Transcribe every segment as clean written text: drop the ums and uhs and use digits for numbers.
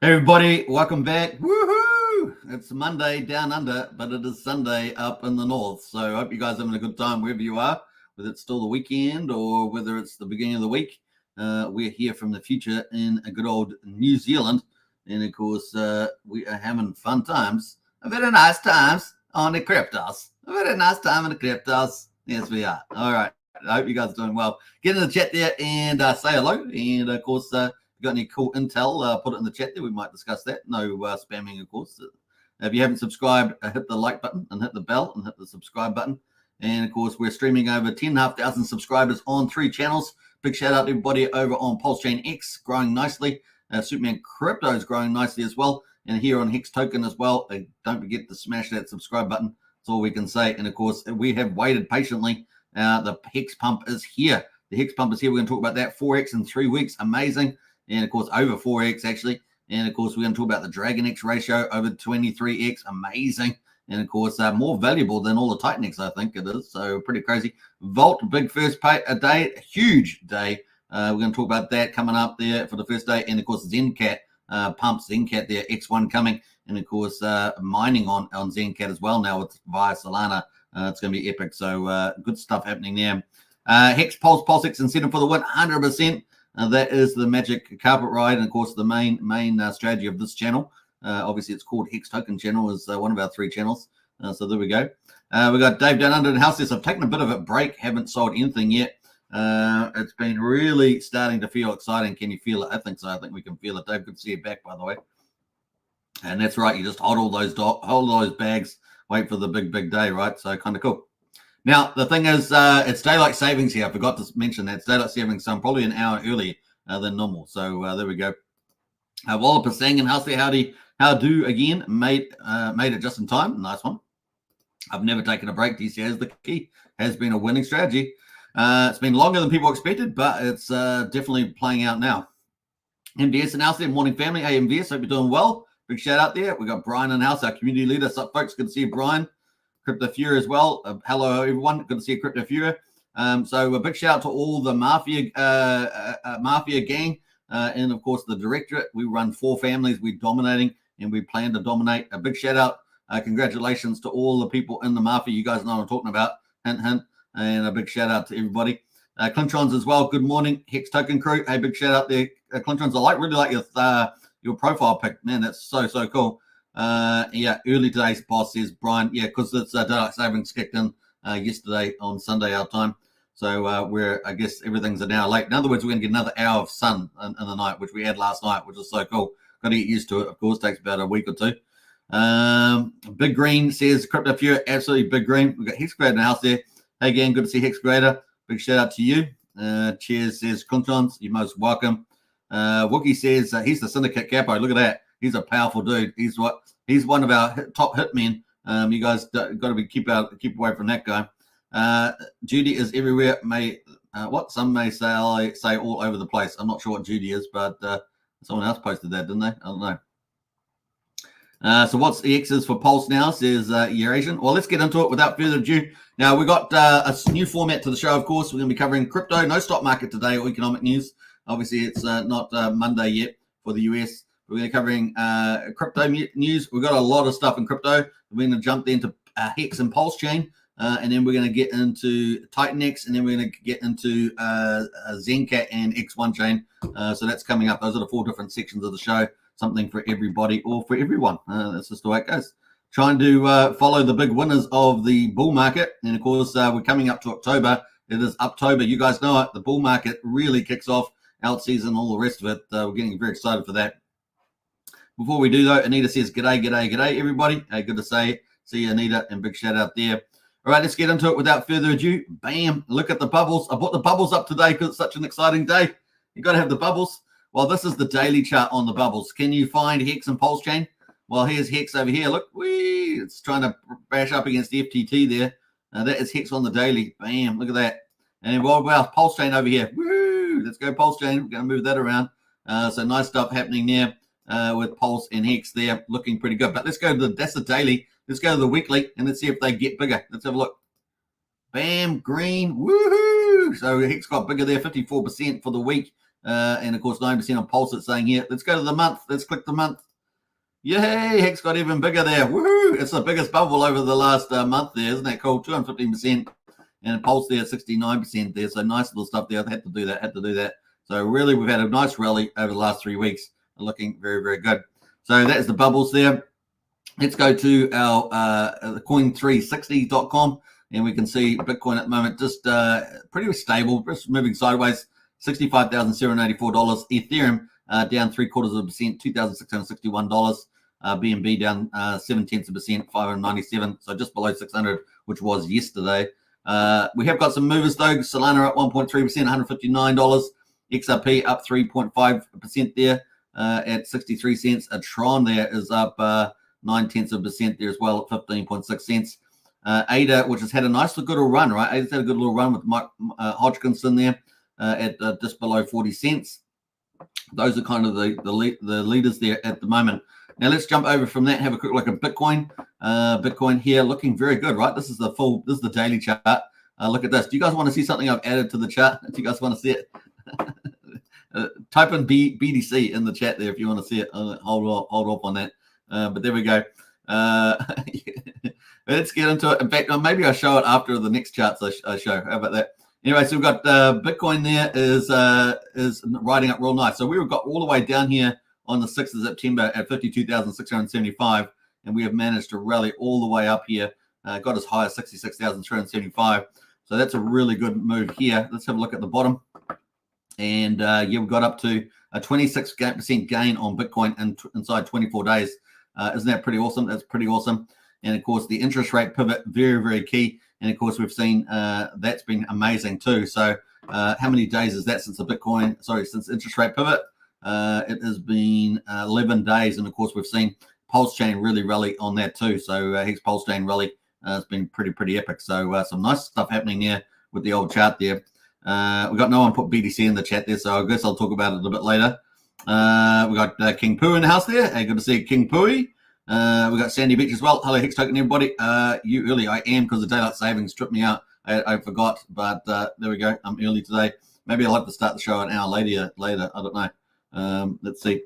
Hey everybody, welcome back. Woohoo! It's Monday down under, but it is Sunday up in the north. So I hope you guys are having a good time wherever you are, whether it's still the weekend or whether it's the beginning of the week. We're here from the future in a good old New Zealand. And of course, we are having fun times. Very nice times on the cryptos. A very nice time on the cryptos. Yes, we are. All right. I hope you guys are doing well. Get in the chat there and say hello. And of course, got any cool intel, put it in the chat there. We might discuss that. No spamming, of course. If you haven't subscribed, hit the like button and hit the bell and hit the subscribe button. And of course, we're streaming over 10,500 subscribers on 3 channels. Big shout out to everybody over on Pulsechain X, growing nicely. Superman Crypto is growing nicely as well. And here on Hex Token as well. Don't forget to smash that subscribe button. That's all we can say. And of course, we have waited patiently. The Hex pump is here. The Hex pump is here. We're going to talk about that. 4x in 3 weeks. Amazing. And of course, over 4x actually. And of course, we're going to talk about the DragonX ratio over 23x. Amazing. And of course, more valuable than all the Titanx, I think it is. So pretty crazy. Vault, big first pay a day, huge day. We're going to talk about that coming up there for the first day. And of course, XenCat pumps XenCat there, X1 coming. And of course, mining on XenCat as well now with via Solana. It's going to be epic. So good stuff happening there. Hex Pulsex incentive for the win, 100%. That is the magic carpet ride, and of course the main strategy of this channel. Obviously, it's called Hex Token Channel, is one of our 3 channels. So there we go. We got Dave down under the house there. So I've taken a bit of a break, haven't sold anything yet. It's been really starting to feel exciting. Can you feel it? I think so. I think we can feel it. Dave, good to see you back, by the way. And that's right. You just hold all those bags, wait for the big day, right? So kind of cool. Now, the thing is, it's daylight savings here. I forgot to mention that. It's daylight savings, so I'm probably an hour earlier than normal. So there we go. Wallop is saying, and how do again, made it just in time. Nice one. I've never taken a break. DCA is the key. Has been a winning strategy. It's been longer than people expected, but it's definitely playing out now. MDS announced their morning family. Hey, MDS, hope you're doing well. Big shout out there. We got Brian in the house, our community leader. What's up, folks? Good to see you, Brian. Crypto Fury as well. Hello, everyone. Good to see you, Crypto Fury. So a big shout out to all the Mafia gang. And, of course, the directorate. We run 4 families. We're dominating, and we plan to dominate. A big shout out. Congratulations to all the people in the Mafia. You guys know what I'm talking about. Hint, hint. And a big shout out to everybody. Clintrons as well. Good morning, Hex Token crew. Hey, big shout out there. Clintrons, I really like your profile pic. Man, that's so cool. Yeah, early today's boss says Brian. Yeah, because it's daylight savings kicked in yesterday on Sunday our time. So I guess everything's an hour late. In other words, we're going to get another hour of sun in the night, which we had last night, which is so cool. Got to get used to it. Of course, takes about a week or 2. Big Green says Crypto Fury, absolutely Big Green. We've got Hex Grader in the house there. Hey, again, good to see Hex Grader. Big shout out to you. Cheers says Clintrons, you're most welcome. Wookie says he's the Syndicate Capo. Look at that. He's a powerful dude. He's one of our top hitmen. You guys got to keep away from that guy. Judy is everywhere. Some may say all over the place. I'm not sure what Judy is, but someone else posted that, didn't they? I don't know. So what's the X's for Pulse now? Says Eurasian. Well, let's get into it without further ado. Now, we've got a new format to the show, of course. We're going to be covering crypto, no stock market today or economic news. Obviously, it's not Monday yet for the US. We're going to be covering crypto news. We've got a lot of stuff in crypto. We're going to jump into Hex and Pulsechain, and then we're going to get into TitanX, and then we're going to get into XenCat and X1 chain. So that's coming up. Those are the 4 different sections of the show. Something for everybody or for everyone. That's just the way it goes. Trying to follow the big winners of the bull market. And, of course, we're coming up to October. It is October. You guys know it. The bull market really kicks off, alt season, all the rest of it. We're getting very excited for that. Before we do, though, Anita says, g'day, everybody. Hey, good to see you, Anita, and big shout out there. All right, let's get into it without further ado. Bam, look at the bubbles. I put the bubbles up today because it's such an exciting day. You got to have the bubbles. Well, this is the daily chart on the bubbles. Can you find Hex and Pulsechain? Well, here's Hex over here. Look, it's trying to bash up against the FTT there. That is Hex on the daily. Bam, look at that. And what about Pulsechain over here? Woo! Let's go Pulsechain. We're going to move that around. So nice stuff happening there with Pulse and Hex there, looking pretty good. But let's go to that's the daily. Let's go to the weekly, and let's see if they get bigger. Let's have a look. Bam, green. Woohoo! So Hex got bigger there, 54% for the week. And of course, 9% on Pulse. It's saying here, let's go to the month. Let's click the month. Yay, Hex got even bigger there. Woohoo! It's the biggest bubble over the last month there. Isn't that cool? 215%. And Pulse there, 69% there. So nice little stuff there. I had to do that. So really, we've had a nice rally over the last 3 weeks. Looking very, very good. So that is the bubbles there. Let's go to our coin360.com, and we can see Bitcoin at the moment just pretty stable, just moving sideways, $65,784. Ethereum down 0.75%, $2,661. BNB down 0.7%, 597, so just below 600, which was yesterday. We have got some movers though. Solana up 1.3%, $159. XRP up 3.5% there at 63 cents. A Tron there is up 0.9% there as well at 15.6 cents. ADA, which has had a nice good little run, right? ADA's had a good little run with Mike Hodgkinson there at just below 40 cents. Those are kind of the leaders there at the moment. Now let's jump over from that, have a quick look at Bitcoin. Bitcoin here looking very good, right? This is the daily chart. Look at this. Do you guys want to see something I've added to the chart? Do you guys want to see it? Type in BDC in the chat there if you want to see it. Hold off on that. But there we go. Let's get into it. In fact, maybe I'll show it after the next charts I show. How about that? Anyway, so we've got Bitcoin there is riding up real nice. So we got all the way down here on the 6th of September at 52,675, and we have managed to rally all the way up here. Got as high as 66,375. So that's a really good move here. Let's have a look at the bottom. And yeah, we got up to a 26% gain on Bitcoin inside 24 days. Isn't that pretty awesome? That's pretty awesome. And of course, the interest rate pivot, very, very key. And of course, we've seen that's been amazing too. So how many days is that since since interest rate pivot? It has been 11 days. And of course, we've seen Pulsechain really rally on that too. So Hex Pulsechain rally has been pretty epic. So some nice stuff happening there with the old chart there. We got no one put BDC in the chat there, so I guess I'll talk about it a bit later. We got King Poo in the house there. Hey, good to see King Pooey. We got Sandy Beach as well. Hello, Hex Token, everybody. You early? I am, because the daylight savings tripped me out. I forgot, but there we go. I'm early today. Maybe I'll have to start the show an hour later. I don't know. Let's see.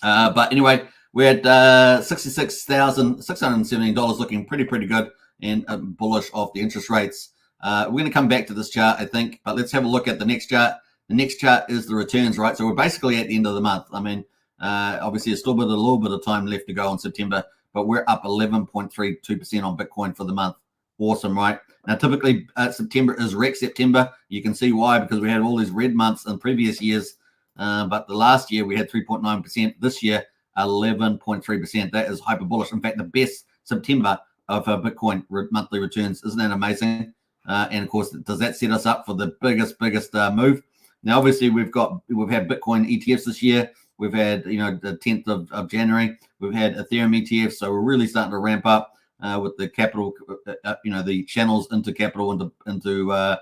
But anyway, we're at $66,617, looking pretty good and bullish off the interest rates. We're going to come back to this chart, I think, but let's have a look at the next chart. The next chart is the returns, right? So we're basically at the end of the month. I mean, obviously, there's still a little bit of time left to go in September, but we're up 11.32% on Bitcoin for the month. Awesome, right? Now, typically, September is wreck September. You can see why, because we had all these red months in previous years, but the last year we had 3.9%. This year, 11.3%. That is hyper bullish. In fact, the best September of Bitcoin monthly returns. Isn't that amazing? And of course, does that set us up for the biggest move? Now, obviously, we've had Bitcoin ETFs this year. We've had, the 10th of January. We've had Ethereum ETFs. So we're really starting to ramp up with the capital, the channels into capital, into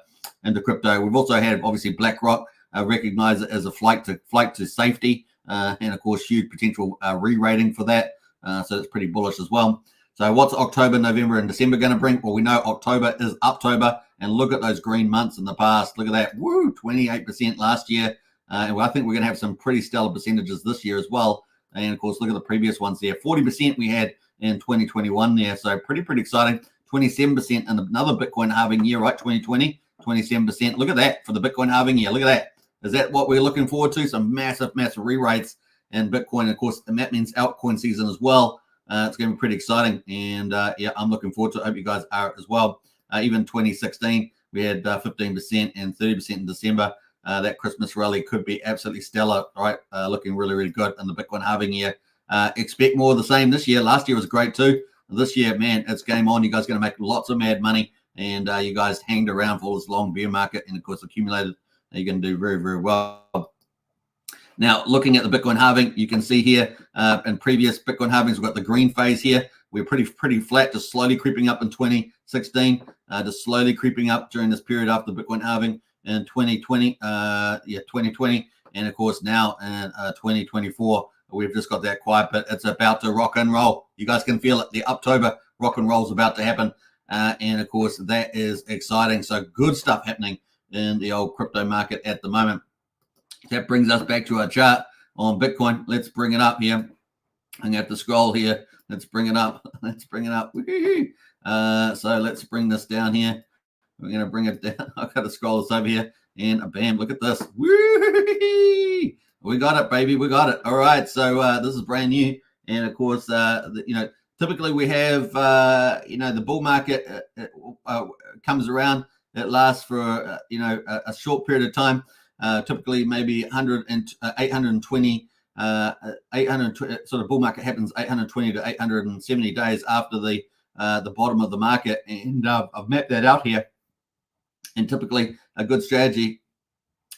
crypto. We've also had, obviously, BlackRock recognize it as a flight to safety, and of course, huge potential re-rating for that. So it's pretty bullish as well. So what's October, November, and December going to bring? Well, we know October is Uptober, and look at those green months in the past. Look at that. Woo, 28% last year. And I think we're going to have some pretty stellar percentages this year as well. And of course, look at the previous ones there. 40% we had in 2021 there. So pretty exciting. 27% in another Bitcoin halving year, right? 2020, 27%. Look at that for the Bitcoin halving year. Look at that. Is that what we're looking forward to? Some massive re-rates in Bitcoin. Of course, and that means altcoin season as well. It's going to be pretty exciting. And yeah, I'm looking forward to it. I hope you guys are as well. Even 2016, we had 15% and 30% in December. That Christmas rally could be absolutely stellar, right? Looking really good in the Bitcoin halving year. Expect more of the same this year. Last year was great too. This year, man, it's game on. You guys are going to make lots of mad money. And you guys hanged around for all this long bear market and, of course, accumulated. You're going to do very well. Now, looking at the Bitcoin halving, you can see here in previous Bitcoin halvings, we've got the green phase here. We're pretty flat, just slowly creeping up in 2016, just slowly creeping up during this period after the Bitcoin halving in 2020. 2020. And, of course, now in 2024, we've just got that quiet, but it's about to rock and roll. You guys can feel it. The October rock and roll is about to happen. And, of course, that is exciting. So good stuff happening in the old crypto market at the moment. That brings us back to our chart on Bitcoin. Let's bring it up here. I'm going to have to scroll here. Let's bring it up. Let's bring it up. So let's bring this down here. We're going to bring it down. I've got to scroll this over here. And bam, look at this. Woo-hoo-hoo-hoo. We got it, baby. We got it. All right. So this is brand new. And of course, typically we have, the bull market comes around. It lasts for, a short period of time. Typically maybe 820, 820 sort of bull market happens 820 to 870 days after the bottom of the market. And I've mapped that out here. And typically a good strategy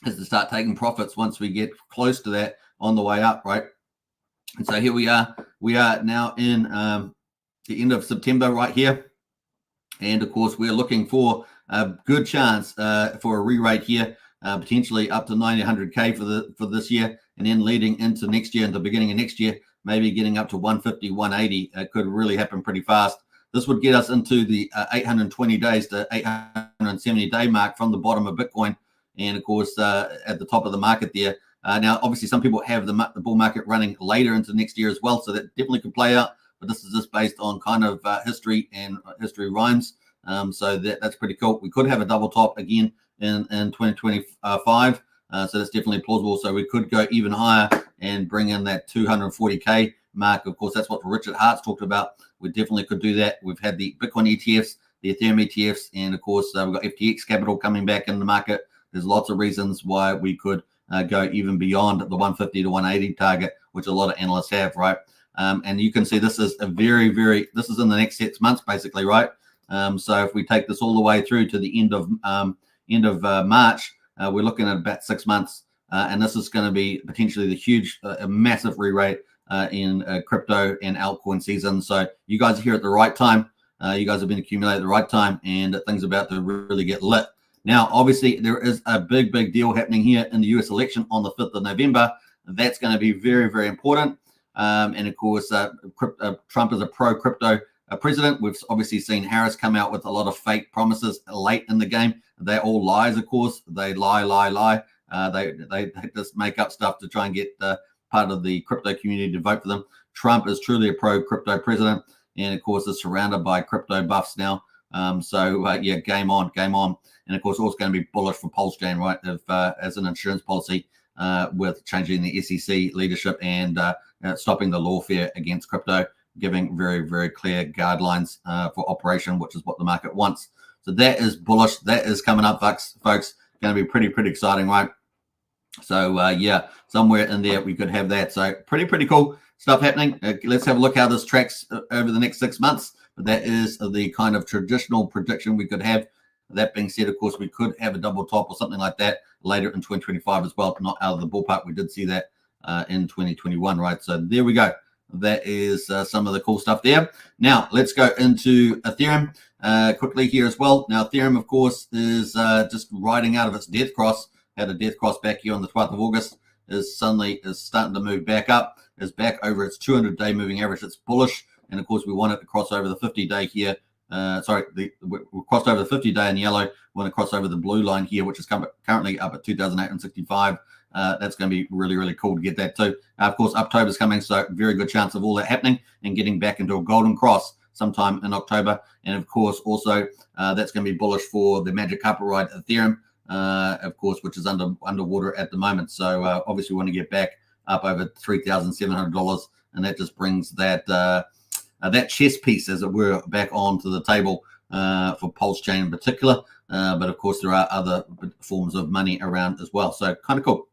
is to start taking profits once we get close to that on the way up, right? And so here we are. We are now in the end of September right here. And of course, we're looking for a good chance for a re-rate here, potentially up to 900K for this year, and then leading into next year, into the beginning of next year, maybe getting up to 150, 180. It could really happen pretty fast. This would get us into the 820 days to 870 day mark from the bottom of Bitcoin. And of course, at the top of the market there. Now, obviously, some people have the bull market running later into next year as well. So that definitely could play out. But this is just based on kind of history and history rhymes. So that's pretty cool. We could have a double top again in 2025. So that's definitely plausible. So we could go even higher and bring in that 240K mark. Of course, that's what Richard Hart's talked about. We definitely could do that. We've had the Bitcoin ETFs, the Ethereum ETFs, and of course, we've got FTX capital coming back in the market. There's lots of reasons why we could go even beyond the 150 to 180 target, which a lot of analysts have, right? And you can see this is a this is in the next 6 months, basically, right? So if we take this all the way through to the end of March, we're looking at about 6 months. And this is going to be potentially the huge, massive re-rate in crypto and altcoin season. So you guys are here at the right time. You guys have been accumulating at the right time, and things are about to really get lit. Now, obviously, there is a big deal happening here in the US election on the 5th of November. That's going to be very, very important. And of course, Trump is a pro-crypto president. We've obviously seen Harris come out with a lot of fake promises late in the game. They're all lies, of course. They lie. They just make up stuff to try and get part of the crypto community to vote for them. Trump is truly a pro-crypto president, and of course is surrounded by crypto buffs now. Yeah, game on. And of course, also going to be bullish for Pulsechain, right? As an insurance policy with changing the SEC leadership and stopping the lawfare against crypto, giving very, very clear guidelines for operation, which is what the market wants. So that is bullish. That is coming up, folks. Going to be pretty exciting, right? So yeah, somewhere in there we could have that. So pretty cool stuff happening. Let's have a look how this tracks over the next 6 months. But that is the kind of traditional prediction we could have. That being said, of course, we could have a double top or something like that later in 2025 as well. Not out of the ballpark. We did see that in 2021, right? So there we go. That is some of the cool stuff there. Now, let's go into Ethereum quickly here as well. Now, Ethereum, of course, is just riding out of its death cross. Had a death cross back here on the 12th of August. Is starting to move back up. Is back over its 200-day moving average. It's bullish. And, of course, we want it to cross over the 50-day here. We crossed over the 50-day in yellow. We want to cross over the blue line here, which is currently up at 2,865. That's going to be really cool to get that too. Of course, October's coming, so very good chance of all that happening and getting back into a golden cross sometime in October. And of course, also that's going to be bullish for the Magic Carpet Ride Ethereum, of course, which is underwater at the moment. So obviously, we want to get back up over $3,700, and that just brings that that chess piece, as it were, back onto the table for Pulsechain in particular. But of course, there are other forms of money around as well. So kind of cool.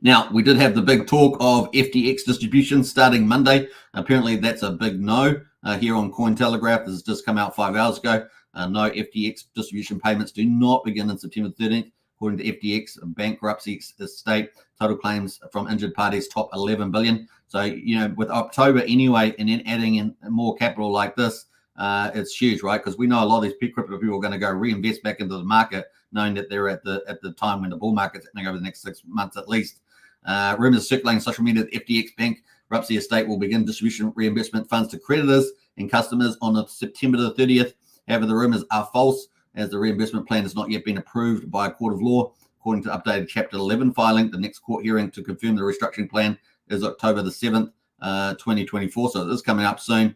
Now, we did have the big talk of FTX distribution starting Monday. Apparently, that's a big no here on Cointelegraph. This has just come out 5 hours ago. No FTX distribution payments do not begin on September 13th. According to FTX, bankruptcy estate, total claims from injured parties top 11 billion. So, with October anyway, and then adding in more capital like this, it's huge, right? Because we know a lot of these crypto people are going to go reinvest back into the market, knowing that they're at the time when the bull market's happening over the next 6 months at least. Rumors circulating social media that FTX bankruptcy estate will begin distribution reimbursement funds to creditors and customers on September the 30th. However, the rumors are false, as the reimbursement plan has not yet been approved by a court of law. according to updated Chapter 11 filing. The next court hearing to confirm the restructuring plan is October the 7th, 2024. So it is coming up soon.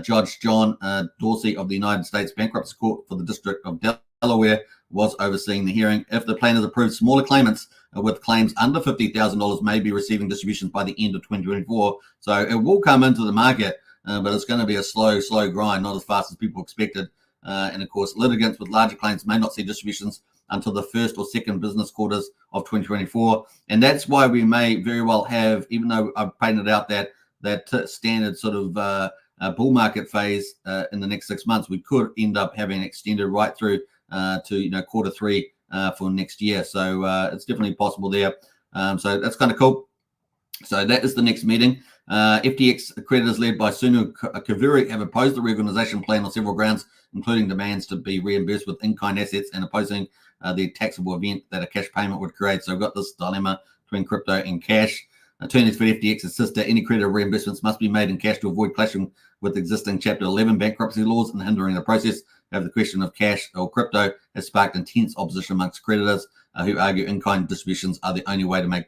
Judge John Dorsey of the United States Bankruptcy Court for the District of Delaware was overseeing the hearing. If the plan is approved, smaller claimants with claims under $50,000 may be receiving distributions by the end of 2024. So it will come into the market, but it's going to be a slow grind, not as fast as people expected. And of course, litigants with larger claims may not see distributions until the first or second business quarters of 2024. And that's why we may very well have, even though I've painted out that standard sort of bull market phase in the next 6 months, we could end up having extended right through to quarter three for next year. So it's definitely possible there. So that's kind of cool. So that is the next meeting. FTX creditors led by Sunu Kavuri have opposed the reorganization plan on several grounds, including demands to be reimbursed with in-kind assets and opposing the taxable event that a cash payment would create. So we've got this dilemma between crypto and cash. Attorneys for FTX insist that any creditor reimbursements must be made in cash to avoid clashing with existing Chapter 11 bankruptcy laws and hindering the process. However, the question of cash or crypto has sparked intense opposition amongst creditors who argue in-kind distributions are the only way to make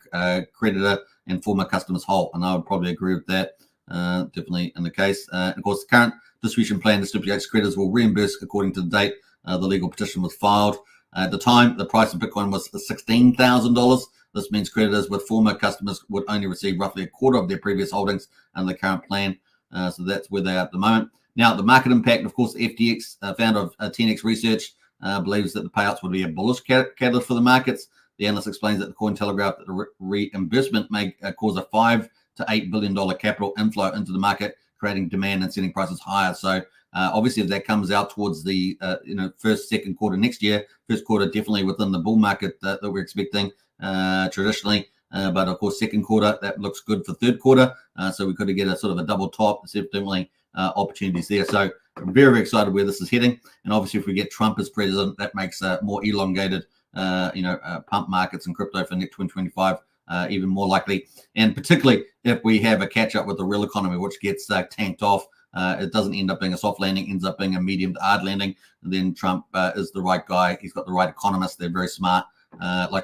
creditor and former customers whole. And I would probably agree with that, definitely in the case. Of course, the current distribution plan stipulates creditors will reimburse according to the date the legal petition was filed. At the time, the price of Bitcoin was $16,000. This means creditors with former customers would only receive roughly a quarter of their previous holdings under the current plan. So that's where they are at the moment. Now, the market impact, of course, FTX, founder of 10x Research, believes that the payouts would be a bullish catalyst for the markets. The analyst explains that the Cointelegraph that the reimbursement may cause a $5 to $8 billion capital inflow into the market, creating demand and setting prices higher. So obviously, if that comes out towards the first, second quarter next year, first quarter definitely within the bull market that we're expecting traditionally. But of course, second quarter, that looks good for third quarter. So we could get a sort of a double top, definitely opportunities there. So very, very excited where this is heading. And obviously, if we get Trump as president, that makes more elongated, pump markets and crypto for next 2025 even more likely. And particularly if we have a catch up with the real economy, which gets tanked off, it doesn't end up being a soft landing, ends up being a medium to hard landing. And then Trump is the right guy. He's got the right economists. They're very smart,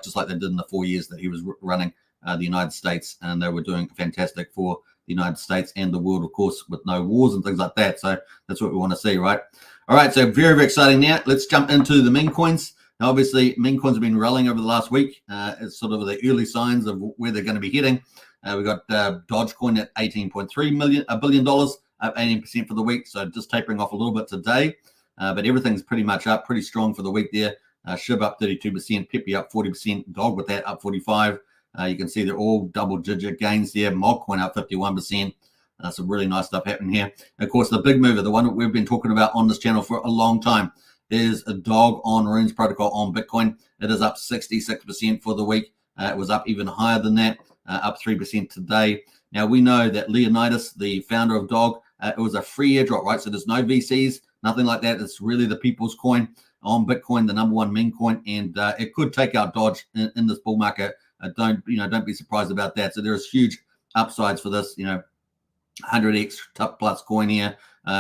just like they did in the 4 years that he was running the United States. And they were doing fantastic for the United States and the world, of course, with no wars and things like that. So that's what we want to see, right? All right, so very, very exciting now. Let's jump into the meme coins. Now, obviously, meme coins have been rallying over the last week. It's sort of the early signs of where they're going to be heading. We've got Dogecoin at $18.3 billion, up 18% for the week. So just tapering off a little bit today. But everything's pretty much up, pretty strong for the week there. SHIB up 32%, Pepe up 40%, Dog with that up 45%. You can see they're all double-digit gains there. Mogcoin up 51%. Some really nice stuff happening here. And of course, the big mover, the one that we've been talking about on this channel for a long time, is a Dog on Runes protocol on Bitcoin. It is up 66% for the week. It was up even higher than that, up 3% today. Now, we know that Leonidas, the founder of Dog, it was a free airdrop, right? So there's no VCs, nothing like that. It's really the people's coin on Bitcoin, the number one meme coin, and it could take out Dodge in this bull market. Don't be surprised about that. So there's huge upsides for this, 100x plus coin here.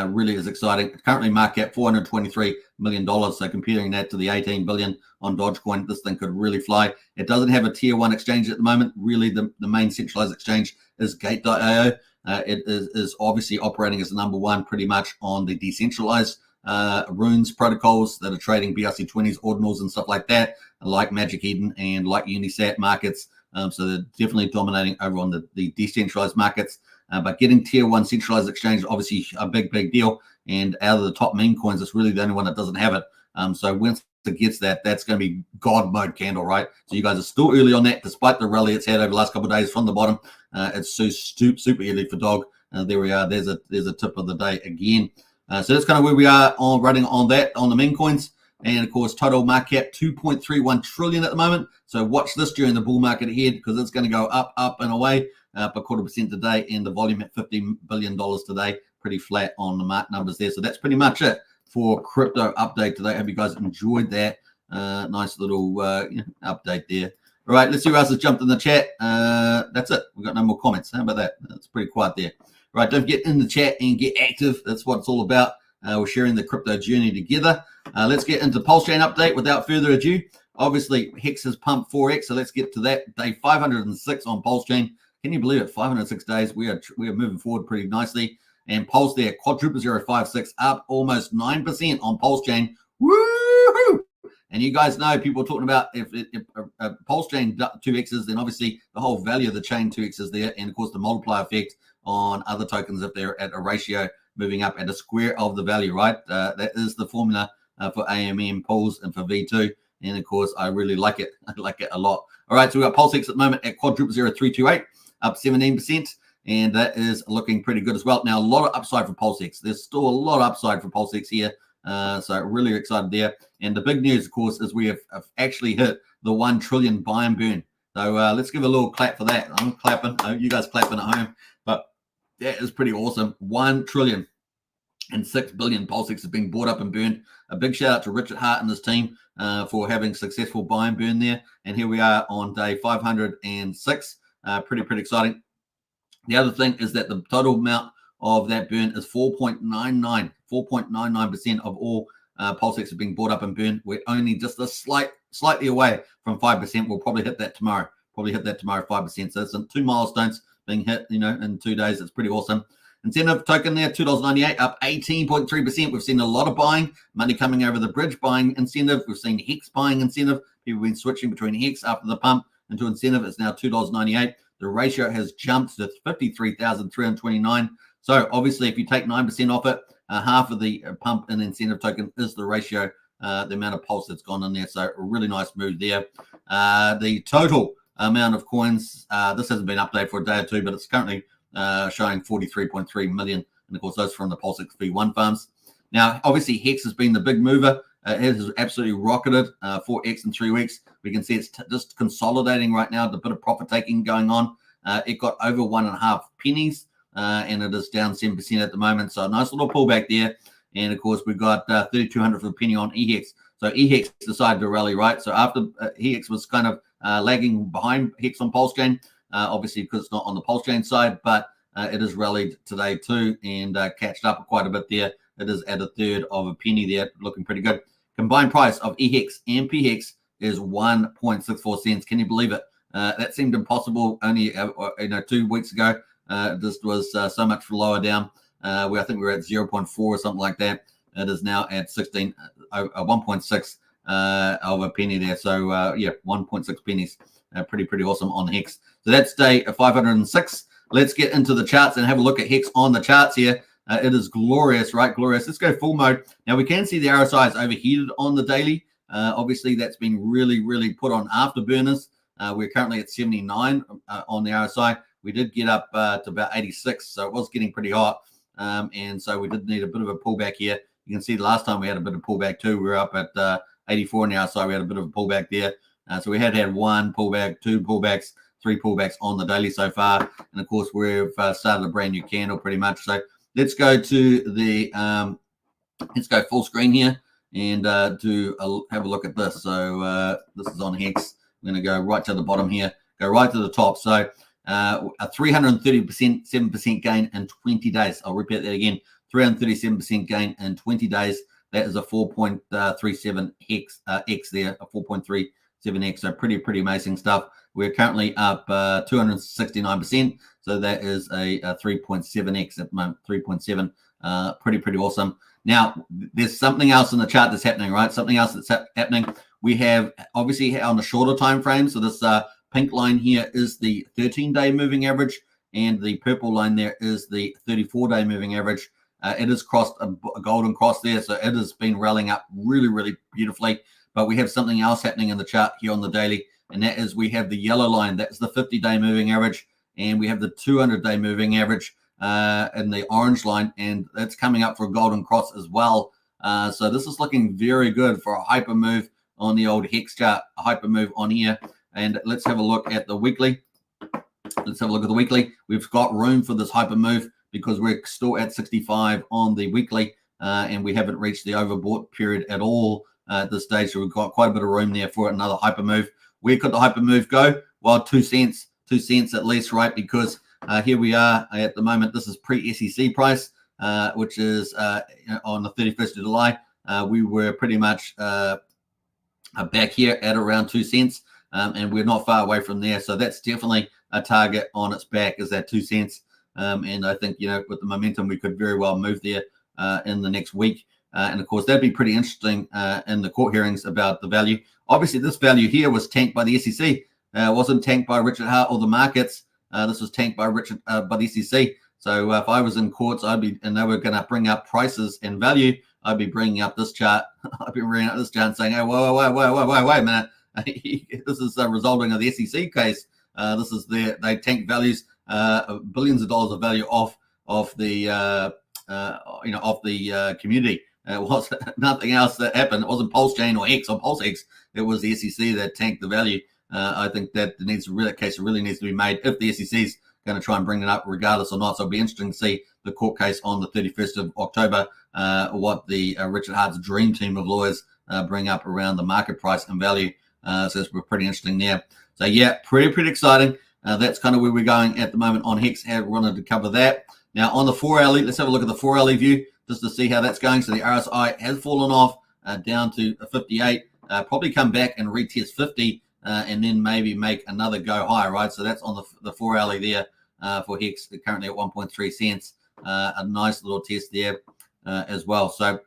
Really is exciting. Currently marked at $423 million. So comparing that to the 18 billion on Dogecoin, this thing could really fly. It doesn't have a tier one exchange at the moment. Really, the main centralized exchange is Gate.io. It is obviously operating as the number one pretty much on the decentralized runes protocols that are trading BRC20s, ordinals, and stuff like that, like Magic Eden and like Unisat markets. So they're definitely dominating over on the decentralized markets. But getting tier one centralized exchange is obviously a big, big deal. And out of the top meme coins, it's really the only one that doesn't have it. So once it gets that, that's going to be God mode candle, right? So you guys are still early on that, despite the rally it's had over the last couple of days from the bottom. It's so super early for Dog. There we are. There's a tip of the day again. So that's kind of where we are on running on that on the meme coins. And of course, total market cap 2.31 trillion at the moment. So watch this during the bull market ahead because it's going to go up and away by 0.25% today, and the volume at $50 billion today. Pretty flat on the mark numbers there. So that's pretty much it for crypto update today. I hope you guys enjoyed that. Nice little update there. All right, let's see who else has jumped in the chat. That's it. We've got no more comments. How about that? That's pretty quiet there. All right, don't forget in the chat and get active. That's what it's all about. We're sharing the crypto journey together. Let's get into Pulsechain update without further ado. Obviously, Hex has pumped 4x, so let's get to that. Day 506 on Pulsechain. Can you believe it? 506 days. We are moving forward pretty nicely. And Pulse there, quadruple 056, up almost 9% on Pulsechain. Woohoo! And you guys know people are talking about if Pulsechain 2x's, then obviously the whole value of the chain 2x's there, and of course the multiplier effect on other tokens if they're at a ratio moving up at a square of the value, right? That is the formula for AMM pools and for V2. And of course, I really like it. I like it a lot. All right, so we've got PulseX at the moment at quadruple 0328, up 17%. And that is looking pretty good as well. Now, a lot of upside for PulseX. There's still a lot of upside for PulseX here. So really excited there. And the big news, of course, is we have actually hit the 1 trillion buy and burn. So let's give a little clap for that. I'm clapping. You guys clapping at home. But that is pretty awesome. 1 trillion and 6 billion PulseX is being bought up and burned. A big shout out to Richard Hart and his team for having successful buy and burn there. And here we are on day 506. Pretty exciting. The other thing is that the total amount of that burn is 4.99% of all PulseX are being bought up and burned. We're only just slightly away from 5%. We'll probably hit that tomorrow. 5%. So it's 2 milestones being hit, in 2 days. It's pretty awesome. Incentive token there, $2.98, up 18.3%. We've seen a lot of buying, money coming over the bridge, buying incentive. We've seen Hex buying incentive. People have been switching between Hex after the pump into incentive. It's now $2.98. The ratio has jumped to 53,329. So obviously, if you take 9% off it, half of the pump and incentive token is the ratio, the amount of pulse that's gone in there. So a really nice move there. The total amount of coins, this hasn't been updated for a day or two, but it's currently showing 43.3 million. And of course, those from the Pulsex V1 farms. Now, obviously, Hex has been the big mover. It has absolutely rocketed 4x in 3 weeks. We can see it's just consolidating right now. The bit of profit taking going on. It got over 1.5 pennies, and it is down 7% at the moment. So a nice little pullback there. And of course, we've got 3,200 for a penny on EHEX. So EHEX decided to rally, right? So after EHEX was kind of lagging behind Hex on Pulsechain, obviously because it's not on the Pulsechain side, but it has rallied today too and catched up quite a bit there. It is at 1/3 of a penny there, looking pretty good. Combined price of EHEX and PHEX is 1.64 cents. Can you believe it? That seemed impossible only 2 weeks ago. This was so much lower down. I think we were at 0.4 or something like that. It is now at 1.6 of a penny there. So 1.6 pennies. Pretty awesome on Hex. So that's day 506. Let's get into the charts and have a look at Hex on the charts here. It is glorious, right? Glorious. Let's go full mode. Now we can see the RSI is overheated on the daily. Obviously, that's been really put on afterburners. We're currently at 79 on the RSI. We did get up to about 86, so it was getting pretty hot. And so we did need a bit of a pullback here. You can see the last time we had a bit of pullback too. We were up at 84 on the RSI. We had a bit of a pullback there. So we had 1 pullback, 2 pullbacks, 3 pullbacks on the daily so far. And of course, we've started a brand new candle pretty much. So let's go to the let's go full screen here and have a look at this. So this is on Hex. I'm going to go right to the bottom here, go right to the top. So a 337% gain in 20 days. I'll repeat that again. 337% gain in 20 days. That is a 4.37 x there, a 4.37x. So pretty amazing stuff. We're currently up 269%. So that is a 3.7x at the moment, 3.7. Pretty awesome. Now, there's something else in the chart that's happening, right? Something else that's happening. We have obviously on the shorter time frame. So this pink line here is the 13-day moving average, and the purple line there is the 34-day moving average. It has crossed a golden cross there, so it has been rallying up really beautifully. But we have something else happening in the chart here on the daily, and that is we have the yellow line. That's the 50-day moving average, and we have the 200-day moving average in the orange line, and that's coming up for a golden cross as well. So this is looking very good for a hyper move on the old Hex chart, a hyper move on here. And let's have a look at the weekly. We've got room for this hyper move because we're still at 65 on the weekly, and we haven't reached the overbought period at all at this stage. So we've got quite a bit of room there for another hyper move. Where could the hyper move go? Well, 2 cents at least, right? Because here we are at the moment. This is pre-SEC price, which is on the 31st of July. We were pretty much back here at around 2 cents, and we're not far away from there. So that's definitely a target on its back, is that 2 cents. And I think, with the momentum, we could very well move there in the next week. And of course, that'd be pretty interesting in the court hearings about the value. Obviously, this value here was tanked by the SEC. It wasn't tanked by Richard Hart or the markets. This was tanked by by the SEC. So if I was in courts, and they were going to bring up prices and value, I'd be bringing up this chart. I'd be bringing up this chart and saying, "Hey, wait a minute! This is resulting of the SEC case. This is they tanked values, billions of dollars of value off the community. It was nothing else that happened. It wasn't Pulsechain or X or Pulsex. It was the SEC that tanked the value. I think that case really needs to be made if the SEC's going to try and bring it up regardless or not. So it'll be interesting to see the court case on the 31st of October, what the Richard Hart's dream team of lawyers bring up around the market price and value. So it's pretty interesting there. So yeah, pretty exciting. That's kind of where we're going at the moment on Hex. I wanted to cover that. Now on the 4-hourly, let's have a look at the 4-hourly view just to see how that's going. So the RSI has fallen off down to 58, probably come back and retest 50, and then maybe make another go high, right? So that's on the 4-hourly there for Hex, currently at 1.3 cents. A nice little test there as well. So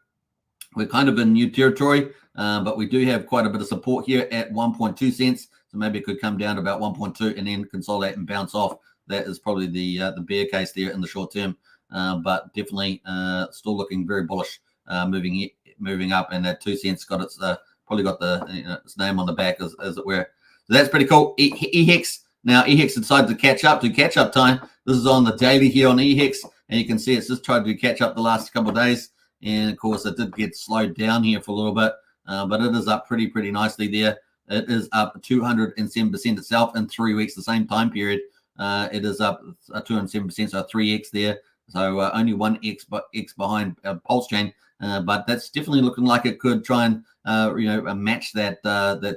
we're kind of in new territory, but we do have quite a bit of support here at 1.2 cents. So maybe it could come down to about 1.2 and then consolidate and bounce off. That is probably the bear case there in the short term, but definitely still looking very bullish, moving up. And that 2 cents got its probably got its name on the back, as it were. So that's pretty cool. EHEX. Now EHEX decided to catch up time. This is on the daily here on EHEX, and you can see it's just tried to catch up the last couple of days. And of course, it did get slowed down here for a little bit, but it is up pretty nicely there. It is up 207% itself in 3 weeks, the same time period. It is up 207%, so 3x there. So only 1x behind Pulsechain, but that's definitely looking like it could try and match that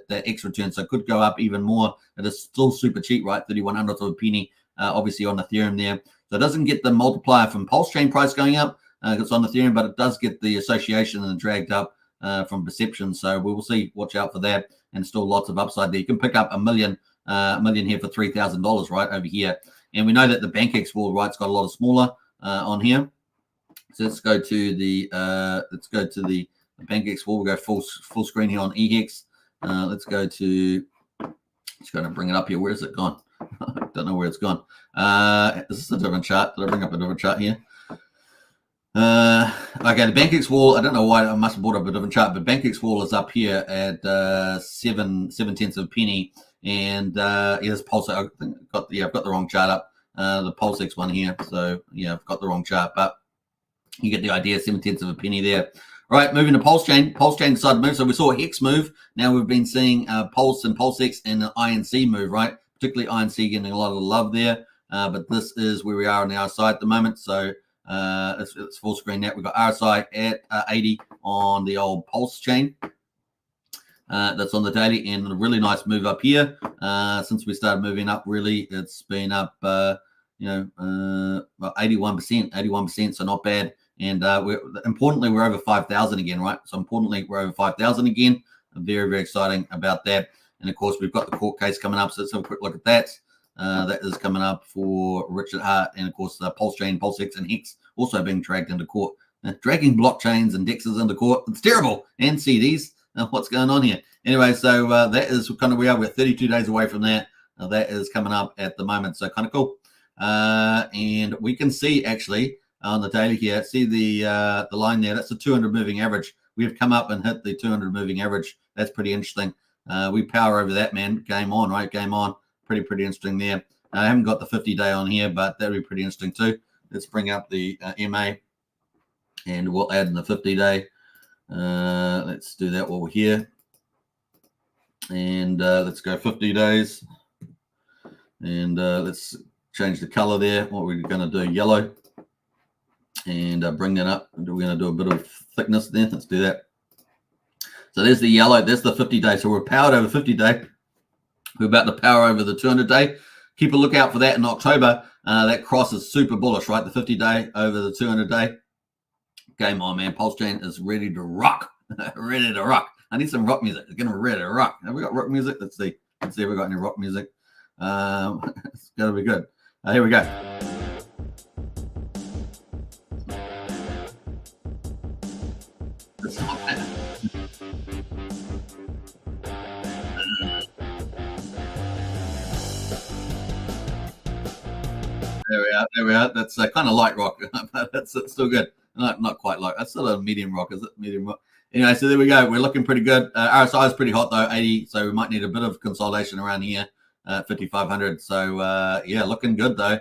X return. So it could go up even more. It is still super cheap, right? 31/100th of a penny, obviously on Ethereum there. So it doesn't get the multiplier from Pulsechain price going up. It's on Ethereum, but it does get the association and dragged up from perception. So we will see. Watch out for that. And still lots of upside there. You can pick up a million here for $3,000 right over here. And we know that the BankX wall, right's got a lot of smaller on here. So let's go to the BankX wall. We'll go full screen here on EHEX. Let's go to. Just going to bring it up here. Where's it gone? I don't know where it's gone. Is this a different chart? Did I bring up a different chart here? Okay, the BankX wall, I don't know why I must have brought up a different chart, but BankX wall is up here at 7/10 of a penny, and here's Pulse. I've got the wrong chart up, the Pulsex one here. So yeah, I've got the wrong chart, but you get the idea. 7/10 of a penny there. All right, moving to Pulsechain. Pulsechain decided to move, so we saw Hex move. Now we've been seeing Pulse and Pulsex and the INC move, right? Particularly INC getting a lot of love there, but this is where we are on the RSI at the moment. So it's full screen now. We've got RSI at 80 on the old Pulsechain. That's on the daily, and a really nice move up here. Since we started moving up, really, it's been up, about 81%, so not bad. And importantly, we're over 5,000 again, right? So importantly, we're over 5,000 again. Very, very exciting about that. And of course, we've got the court case coming up. So let's have a quick look at that. That is coming up for Richard Hart, and of course, Pulsechain, Pulsex, and Hex also being dragged into court. Dragging blockchains and dexes into court, it's terrible. And CDs, what's going on here? Anyway, so that is kind of where we are. We're 32 days away from that. That is coming up at the moment, so kind of cool. And we can see actually on the daily here, see the line there. That's the 200 moving average. We've come up and hit the 200 moving average. That's pretty interesting. We power over that, man. Game on, right? Game on. Pretty interesting there. I haven't got the 50-day on here, but that'll be pretty interesting too. Let's bring up the MA, and we'll add in the 50-day. Let's do that while we're here. And let's go 50 days. And let's change the color there. What we're going to do, yellow. And bring that up. We're going to do a bit of thickness there. Let's do that. So there's the yellow. There's the 50-day. So we're powered over 50-day. We're about to power over the 200-day. Keep a lookout for that in October. That cross is super bullish, right? The 50-day over the 200-day. Game on, man. Pulsechain is ready to rock. Ready to rock. I need some rock music. It's gonna really rock. Have we got rock music? Let's see. Let's see if we got any rock music. It's gonna be good. Here we go. There we are. That's kind of light rock, but it's still good. Not quite light. That's sort of medium rock, is it? Medium rock. Anyway, so there we go. We're looking pretty good. RSI is pretty hot though, 80. So we might need a bit of consolidation around here, 5,500. So yeah, looking good though.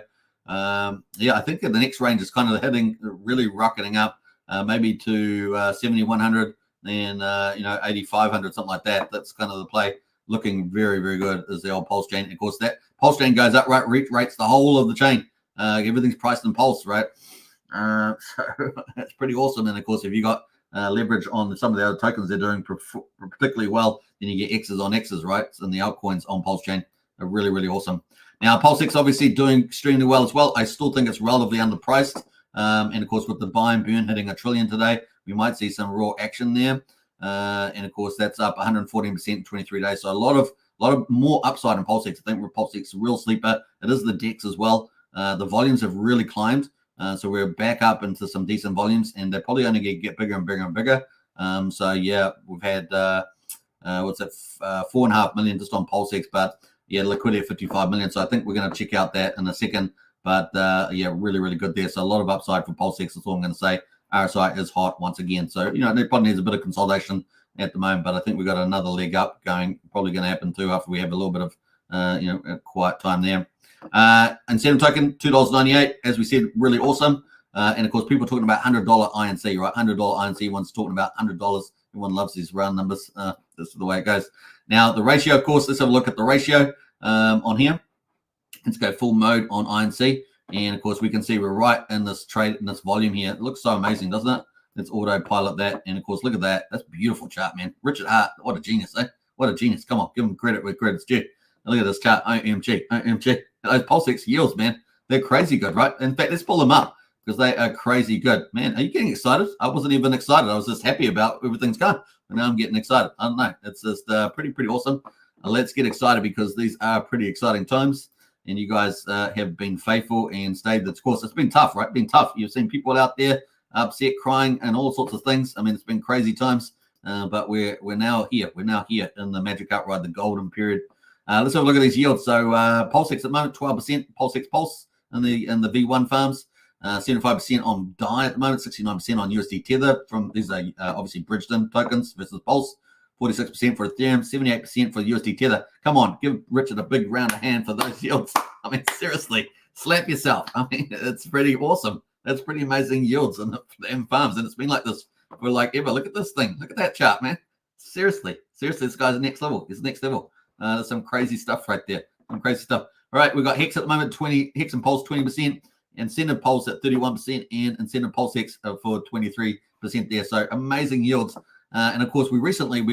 Yeah, I think the next range is kind of heading, really rocketing up, maybe to 7,100, then 8,500, something like that. That's kind of the play. Looking very, very good as the old Pulsechain. And of course, that Pulsechain goes up, right? Rates the whole of the chain. Everything's priced in Pulse, right? So that's pretty awesome. And of course, if you got leverage on some of the other tokens, they're doing particularly well, then you get X's on X's, right? And the altcoins on Pulsechain are really, really awesome. Now, Pulsex obviously doing extremely well as well. I still think it's relatively underpriced. And of course, with the buy and burn hitting $1 trillion today, we might see some raw action there. And of course, that's up 114% in 23 days. So a lot of more upside in Pulsex. I think Pulsex a real sleeper. It is the DEX as well. The volumes have really climbed. So we're back up into some decent volumes, and they're probably only going to get bigger and bigger and bigger. So yeah, we've had 4.5 million just on Pulsex, but yeah, liquidity at 55 million. So I think we're going to check out that in a second. But yeah, really, really good there. So a lot of upside for Pulsex. That's all I'm going to say. RSI is hot once again. So, it probably needs a bit of consolidation at the moment, but I think we've got another leg up going. Probably going to happen too after we have a little bit of, a quiet time there. Incentive token, $2.98, as we said, really awesome. And of course, people are talking about $100 INC, right? $100 INC. Everyone's talking about $100. Everyone loves these round numbers. This is the way it goes. Now, the ratio, of course, let's have a look at the ratio on here. Let's go full mode on INC. And of course, we can see we're right in this trade, in this volume here. It looks so amazing, doesn't it? Let's autopilot that. And of course, look at that. That's a beautiful chart, man. Richard Hart, what a genius, eh? What a genius. Come on, give him credit where credit's due. Look at this chart. OMG. Those Pulsex yields, man, they're crazy good, right? In fact, let's pull them up because they are crazy good. Man, are you getting excited? I wasn't even excited. I was just happy about everything's going. But now I'm getting excited. I don't know. It's just pretty awesome. Let's get excited because these are pretty exciting times. And you guys have been faithful and stayed the course. It's been tough, right? Been tough. You've seen people out there upset, crying, and all sorts of things. I mean, it's been crazy times, but we're now here. We're now here in the magic outride, the golden period. Let's have a look at these yields. So Pulsex at the moment, 12%. Pulsex Pulse in the V1 farms, 75% on DAI at the moment, 69% on USD Tether. From these are obviously bridged-in tokens versus Pulse. 46% for Ethereum, 78% for USD Tether. Come on, give Richard a big round of hand for those yields. I mean, seriously, slap yourself. I mean, it's pretty awesome. That's pretty amazing yields in farms, and it's been like this for like ever. Look at this thing. Look at that chart, man. Seriously, this guy's next level. He's next level. There's some crazy stuff right there. Some crazy stuff. All right, we've got Hex at the moment, 20. Hex and Pulse 20%, incentive Pulse at 31%, and incentive Pulse Hex for 23% there. So amazing yields. And of course, we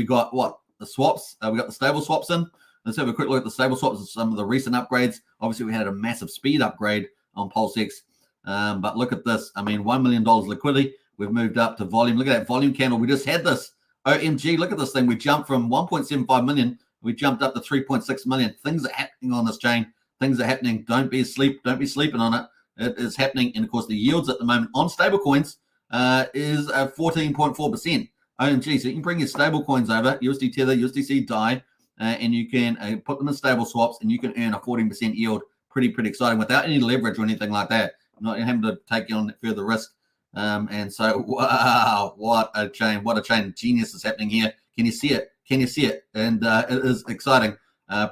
got what? The swaps. We got the stable swaps in. Let's have a quick look at the stable swaps and some of the recent upgrades. Obviously, we had a massive speed upgrade on Pulsex. But look at this. I mean, $1 million liquidity. We've moved up to volume. Look at that volume candle. We just had this. OMG, look at this thing. We jumped from 1.75 million. We jumped up to 3.6 million. Things are happening on this chain. Things are happening. Don't be sleeping on it. It is happening. And of course, the yields at the moment on stable coins is 14.4%. OMG, so you can bring your stable coins over, USD Tether, USDC DAI, and you can put them in stable swaps, and you can earn a 14% yield. Pretty exciting without any leverage or anything like that. You're not having to take on further risk. And so, wow, what a chain. Genius is happening here. Can you see it? And it is exciting.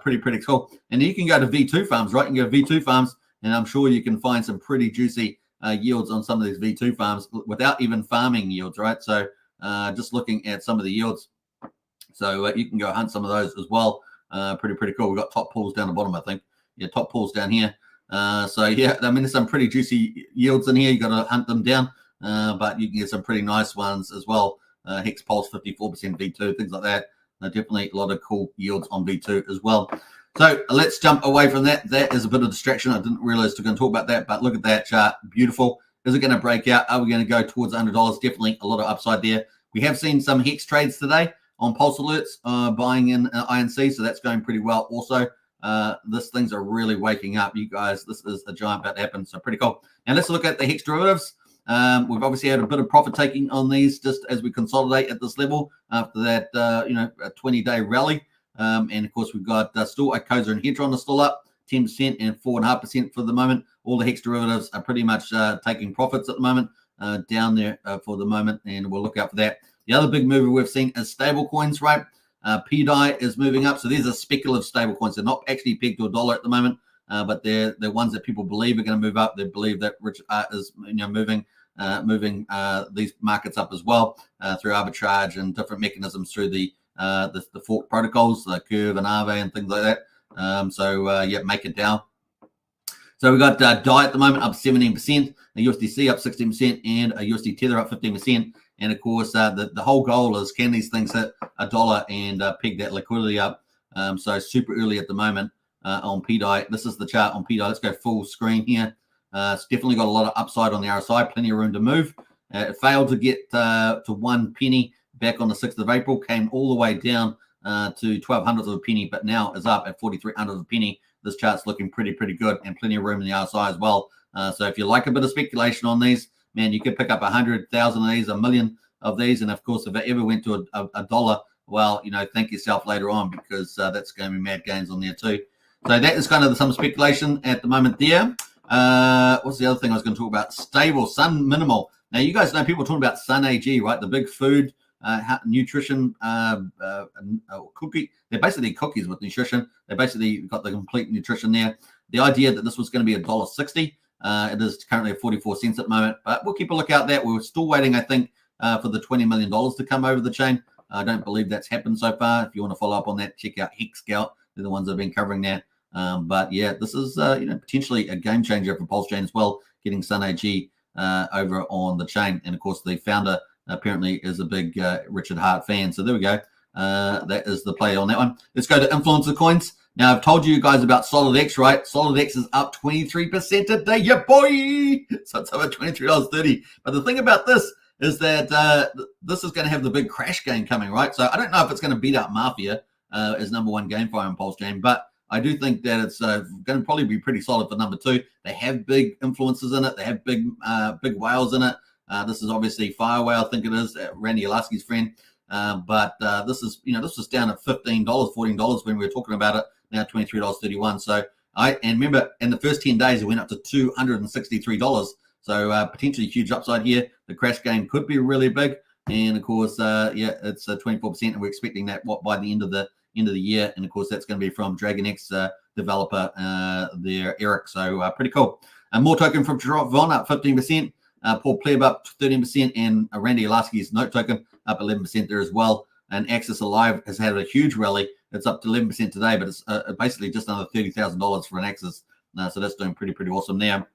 Pretty cool. And you can go to V2 farms, right? You can go to V2 farms, and I'm sure you can find some pretty juicy yields on some of these V2 farms without even farming yields, right? So, just looking at some of the yields. So you can go hunt some of those as well. Pretty cool. We've got top pools down the bottom, I think. Yeah, top pools down here. So yeah, I mean, there's some pretty juicy yields in here. You got to hunt them down, but you can get some pretty nice ones as well. Hex Pulse 54% V2, things like that. Definitely a lot of cool yields on V2 as well. So let's jump away from that. That is a bit of distraction. I didn't realize we're going to talk about that, but look at that chart. Beautiful. Is it going to break out? Are we going to go towards $100? Definitely a lot of upside there. We have seen some Hex trades today. on Pulse Alerts, buying in INC, so that's going pretty well also. These things are really waking up, you guys. This is a giant about to happen, so pretty cool. Now let's look at the Hex derivatives. We've obviously had a bit of profit taking on these just as we consolidate at this level after that, a 20-day rally. And of course, we've got still Icosa and Hedron are still up 10% and 4.5% for the moment. All the Hex derivatives are pretty much taking profits at the moment, down there for the moment, and we'll look out for that. The other big mover we've seen is stable coins, right? PDI is moving up. So these are speculative stable coins. They're not actually pegged to a dollar at the moment, but they're ones that people believe are going to move up. They believe that Rich is moving these markets up as well through arbitrage and different mechanisms through the fork protocols, the Curve and Aave and things like that. Make it down. So we've got DAI at the moment up 17%, a USDC up 16%, and a USD Tether up 15%. And of course, the whole goal is, can these things hit a dollar and peg that liquidity up? So super early at the moment on PDI. This is the chart on PDI. Let's go full screen here. It's definitely got a lot of upside on the RSI, plenty of room to move. It failed to get to 1 penny back on the 6th of April, came all the way down to 0.1200 of a penny, but now is up at 4,300 of a penny. This chart's looking pretty good, and plenty of room in the RSI as well. So if you like a bit of speculation on these, man, you could pick up 100,000 of these, 1 million of these, and of course, if it ever went to a dollar, well, thank yourself later on, because that's going to be mad gains on there too. So that is kind of some speculation at the moment there. What's the other thing I was going to talk about? Stable, Sun Minimal. Now, you guys know people talking about Sun AG, right? The big food nutrition cookie. They're basically cookies with nutrition. They basically got the complete nutrition there. The idea that this was going to be $1.60. It is currently at 44 cents at the moment, but we'll keep a look out there. We're still waiting, I think, for the $20 million to come over the chain. I don't believe that's happened so far. If you want to follow up on that, check out Hex Scout. They're the ones that have been covering that. But yeah, this is potentially a game changer for Pulsechain as well, getting Sun AG over on the chain. And of course, the founder apparently is a big Richard Hart fan. So there we go. That is the play on that one. Let's go to influencer coins. Now, I've told you guys about SolidX, right? SolidX is up 23% today. Yeah, boy! So it's up at $23.30. But the thing about this is that this is going to have the big crash game coming, right? So I don't know if it's going to beat out Mafia as number one game for on Pulsechain, but I do think that it's going to probably be pretty solid for number two. They have big influences in it. They have big whales in it. This is obviously Fire Whale, I think it is, Randy Alaski's friend. But this is, this was down at $15, $14 when we were talking about it. Now $23.31. So and remember, in the first 10 days, it went up to $263. So potentially huge upside here. The crash game could be really big. And of course, it's 24%, and we're expecting that by the end of the year. And of course, that's going to be from DragonX developer there, Eric. So pretty cool. More token from Von up 15%. Paul Pleb up 13%, and Randy Alaski's note token up 11% there as well. And Axis Alive has had a huge rally. It's up to 11% today, but it's basically just under $30,000 for an Axis. So that's doing pretty awesome there.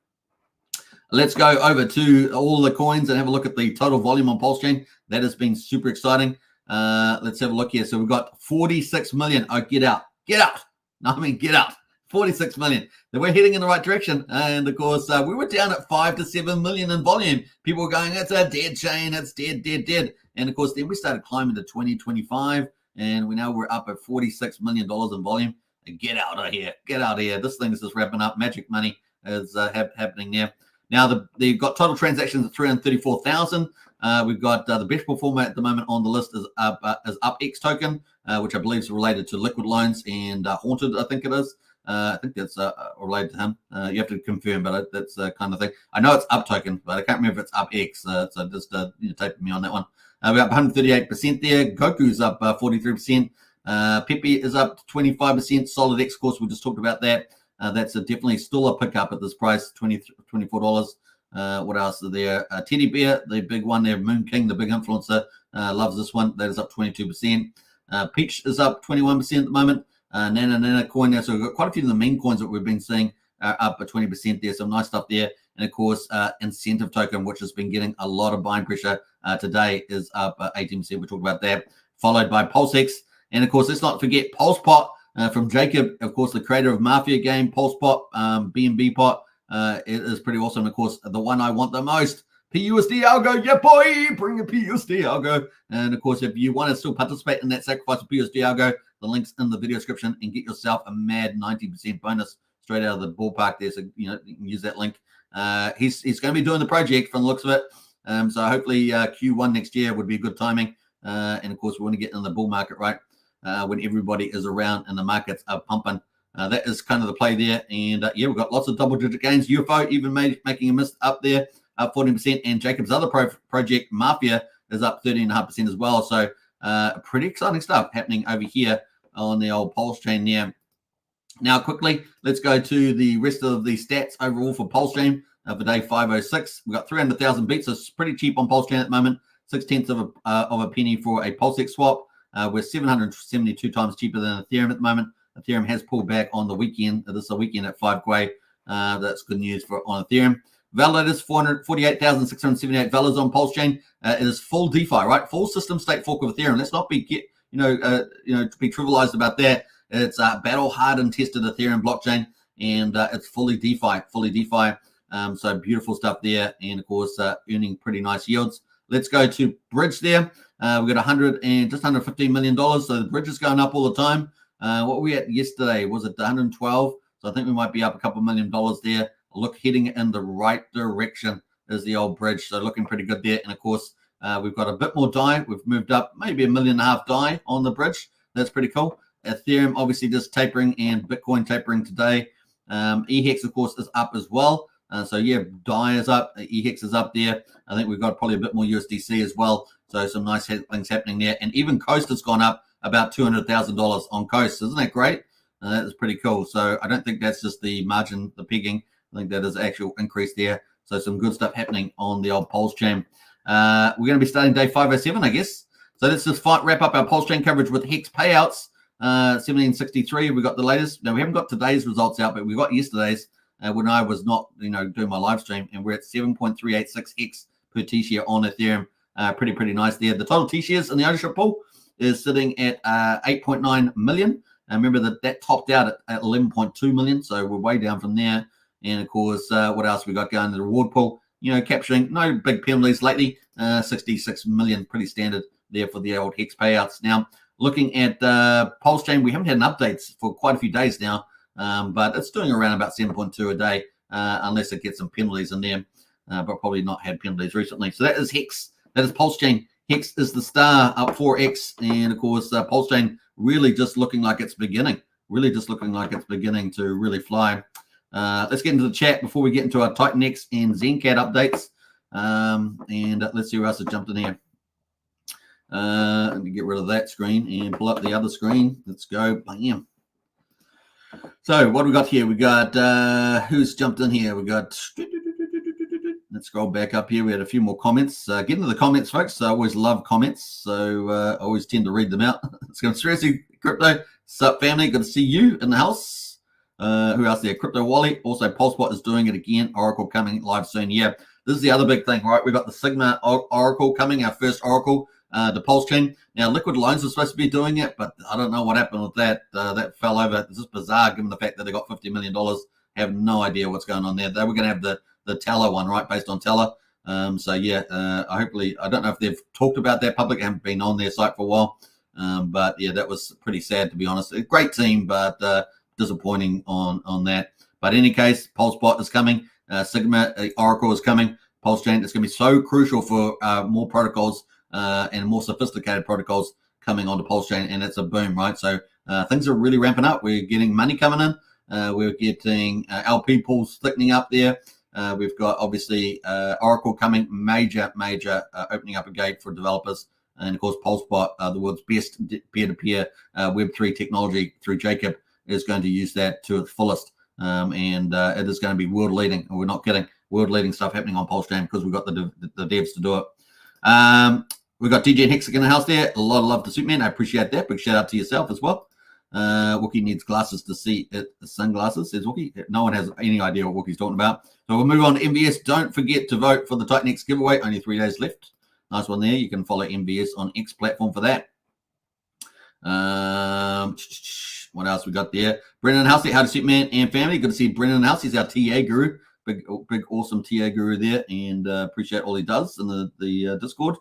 Let's go over to all the coins and have a look at the total volume on Pulsechain. That has been super exciting. Let's have a look here. So we've got 46 million. Oh, get out. Get out. No, I mean, get out. 46 million. We're heading in the right direction. And of course, we were down at 5 to 7 million in volume. People were going, it's a dead chain. It's dead. And of course, then we started climbing to 2025. And we're up at $46 million in volume. And get out of here. Get out of here. This thing is just wrapping up. Magic money is happening there. Now, they've got total transactions of 334,000. We've got the best performer at the moment on the list is up X Token, which I believe is related to Liquid Loans and Haunted, I think it is. I think that's related to him. You have to confirm, but that's the kind of thing. I know it's Up Token, but I can't remember if it's Up X. So just tape me on that one. We're up 138% there. Goku's up 43%. Pepe is up 25%. SolidX, of course, we just talked about that. That's definitely still a pickup at this price, $24. What else is there? Teddy Bear, the big one there, Moon King, the big influencer, loves this one. That is up 22%. Peach is up 21% at the moment. Nana coin there. So we've got quite a few of the meme coins that we've been seeing up at 20% there. Some nice stuff there. And of course, Incentive Token, which has been getting a lot of buying pressure today, is up 18%. We talked about that. Followed by PulseX. And of course, let's not forget PulsePot from Jacob, of course, the creator of Mafia game, PulsePot, BNB Pot. It is pretty awesome. Of course, the one I want the most, PUSD algo, yeah boy, bring a PUSD algo. And of course, if you want to still participate in that sacrifice of PUSD algo, the link's in the video description, and get yourself a mad 90% bonus straight out of the ballpark there. So you can use that link. He's going to be doing the project from the looks of it. So hopefully Q1 next year would be good timing. And of course, we want to get in the bull market, right? When everybody is around and the markets are pumping. That is kind of the play there. And yeah, we've got lots of double-digit gains. UFO even making a miss up there, up 14%. And Jacob's other project, Mafia, is up 13.5% as well. So pretty exciting stuff happening over here on the old Pulsechain there. Now, quickly, let's go to the rest of the stats overall for Pulsechain for day 506. We've got 300,000 beats, so it's pretty cheap on Pulsechain at the moment. 0.6 of a penny for a Pulsex swap. We're 772 times cheaper than Ethereum at the moment. Ethereum has pulled back on the weekend. This is a weekend at 5 Gwei. That's good news for on Ethereum. Validators, 448,678 validators on Pulsechain. It is full DeFi, right? Full system state fork of Ethereum. Let's not be to be trivialized about that. It's a battle hardened, tested Ethereum blockchain, and it's fully DeFi. So beautiful stuff there, and of course earning pretty nice yields. Let's go to Bridge there. We got just under $15 million. So the Bridge is going up all the time. What were we at yesterday? Was it 112? So I think we might be up a couple $1 million there. Look, heading in the right direction is the old Bridge. So looking pretty good there. And of course, we've got a bit more DAI. We've moved up maybe $1.5 million DAI on the Bridge. That's pretty cool. Ethereum obviously just tapering, and Bitcoin tapering today. EHEX, of course, is up as well. So yeah, DAI is up, EHEX is up there. I think we've got probably a bit more USDC as well. So some nice things happening there. And even Coast has gone up about $200,000 on Coast. Isn't that great? That is pretty cool. So I don't think that's just the margin, the pegging. I think that is actual increase there. So some good stuff happening on the old Pulsechain. We're going to be starting day 507, I guess. So let's just wrap up our Pulsechain coverage with Hex payouts. 1763, we got the latest. Now, we haven't got today's results out, but we got yesterday's when I was not, doing my live stream, and we're at 7.386 Hex per T-share on Ethereum. Pretty nice there. The total T-shares in the ownership pool is sitting at 8.9 million. And remember that topped out at 11.2 million, so we're way down from there. And of course, what else we got going? The reward pool, capturing no big penalties lately. 66 million, pretty standard there for the old Hex payouts. Now, looking at Pulsechain, we haven't had an update for quite a few days now, but it's doing around about 7.2 a day, unless it gets some penalties in there, but probably not had penalties recently. So that is Hex. That is Pulsechain. Hex is the star, up 4x, and of course, Pulsechain really just looking like it's beginning. To really fly. Let's get into the chat before we get into our DragonX and XenCat updates, and let's see who else has jumped in here. Let me get rid of that screen and pull up the other screen. Let's go. Bam. So what do we got here? We got who's jumped in here? We got, let's scroll back up here. We had a few more comments. Get into the comments, folks. I always love comments, so I always tend to read them out. Let's go. Seriously, Crypto. Sup, family? Good to see you in the house. Who else there? Crypto Wally. Also, Pulsepot is doing it again. Oracle coming live soon. Yeah, this is the other big thing, right? We've got the Sigma Oracle coming, our first Oracle. The Pulsechain. Now, Liquid Loans was supposed to be doing it, but I don't know what happened with that. That fell over. This is bizarre, given the fact that they got $50 million. Have no idea what's going on there. They were going to have the Teller one, right, based on Teller. So yeah, hopefully, I don't know if they've talked about that public. I haven't been on their site for a while, but yeah, that was pretty sad, to be honest. A great team, but disappointing on that. But in any case, Pulsepot is coming. Sigma Oracle is coming. Pulsechain is going to be so crucial for more protocols. And more sophisticated protocols coming onto Pulsechain, and it's a boom, right? So things are really ramping up. We're getting money coming in. We're getting LP pools thickening up there. We've got obviously Oracle coming, major opening up a gate for developers, and of course Pulsepot, the world's best peer-to-peer Web3 technology through Jacob, is going to use that to its fullest, and it is going to be world leading. And we're not kidding, world leading stuff happening on Pulsechain because we've got the devs to do it. We've got DJ and Hex in the house there. A lot of love to Superman. I appreciate that. Big shout out to yourself as well. Wookie needs glasses to see it. Sunglasses, says Wookie. No one has any idea what Wookie's talking about. So we'll move on to MVS. Don't forget to vote for the DragonX giveaway. Only 3 days left. Nice one there. You can follow MVS on X platform for that. What else we got there? Brennan Housey, how to Superman and family. Good to see Brennan Housey. He's our TA guru. Big awesome TA guru there, and appreciate all he does in the Discord.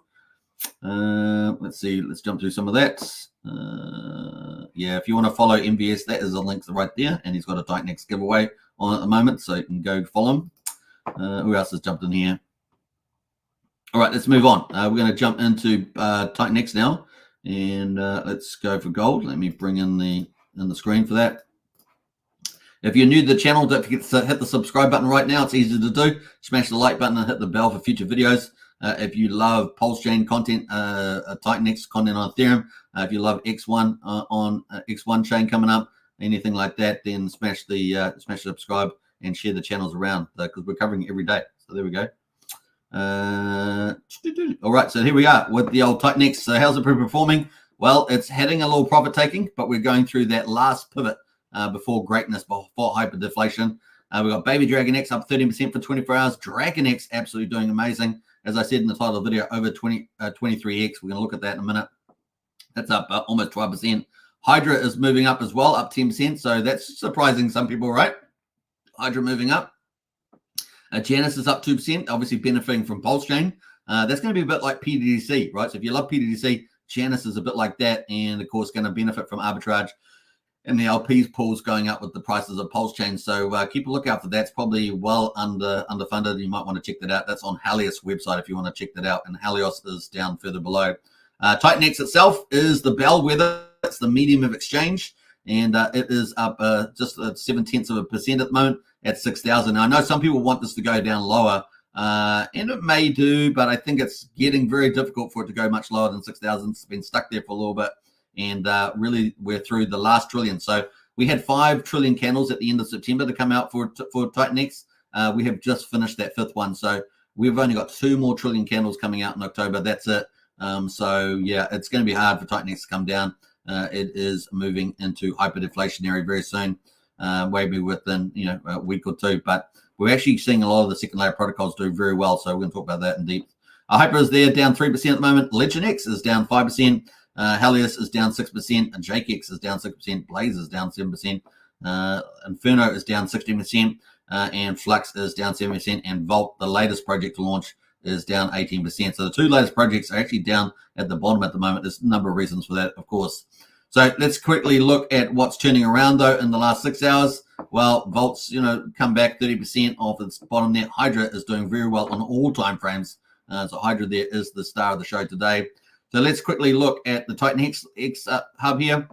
Let's see. Let's jump through some of that. Yeah, if you want to follow MVS, that is the link right there, and he's got a DragonX giveaway on at the moment, so you can go follow him. Who else has jumped in here? All right, let's move on. We're going to jump into DragonX now, and let's go for gold. Let me bring in the screen for that. If you're new to the channel, don't forget to hit the subscribe button right now. It's easy to do. Smash the like button and hit the bell for future videos. If you love Pulsechain content, DragonX content on Ethereum, if you love X1 on X1 chain coming up, anything like that, then smash the subscribe and share the channels around because we're covering it every day. So there we go. All right, so here we are with the old DragonX. So how's it performing? Well, it's heading a little profit taking, but we're going through that last pivot before greatness, before hyperdeflation. We've got baby DragonX up 13% for 24 hours. DragonX absolutely doing amazing. As I said in the title of the video, over 23x. We're going to look at that in a minute. That's up almost 12%. Hydra is moving up as well, up 10%. So that's surprising some people, right? Hydra moving up. Janus is up 2%, obviously benefiting from Pulsechain. That's going to be a bit like PDDC, right? So if you love PDDC, Janus is a bit like that, and of course going to benefit from arbitrage and the LPs pools going up with the prices of Pulsechain. So keep a lookout for that. It's probably well underfunded. You might want to check that out. That's on Helios website if you want to check that out. And Helios is down further below. DragonX itself is the bellwether. It's the medium of exchange, and it is up just 0.7% at the moment at 6,000. Now, I know some people want this to go down lower, and it may do, but I think it's getting very difficult for it to go much lower than 6,000. It's been stuck there for a little bit. And really, we're through the last trillion. So we had 5 trillion candles at the end of September to come out for DragonX. We have just finished that 5th one. So we've only got 2 more trillion candles coming out in October. That's it. So, yeah, it's going to be hard for DragonX to come down. It is moving into hyperdeflationary very soon, maybe within a week or 2. But we're actually seeing a lot of the second layer protocols do very well. So we're going to talk about that in depth. Hyper is there, down 3% at the moment. LegendX is down 5%. Helios is down 6%, and JakeX is down 6%, Blaze is down 7%, Inferno is down 16%, and Flux is down 7%, and Vault, the latest project to launch, is down 18%. So the 2 latest projects are actually down at the bottom at the moment. There's a number of reasons for that, of course. So let's quickly look at what's turning around, though, in the last 6 hours. Well, Vault's, come back 30% off its bottom there. Hydra is doing very well on all time frames. So Hydra there is the star of the show today. So let's quickly look at the DragonX hub here.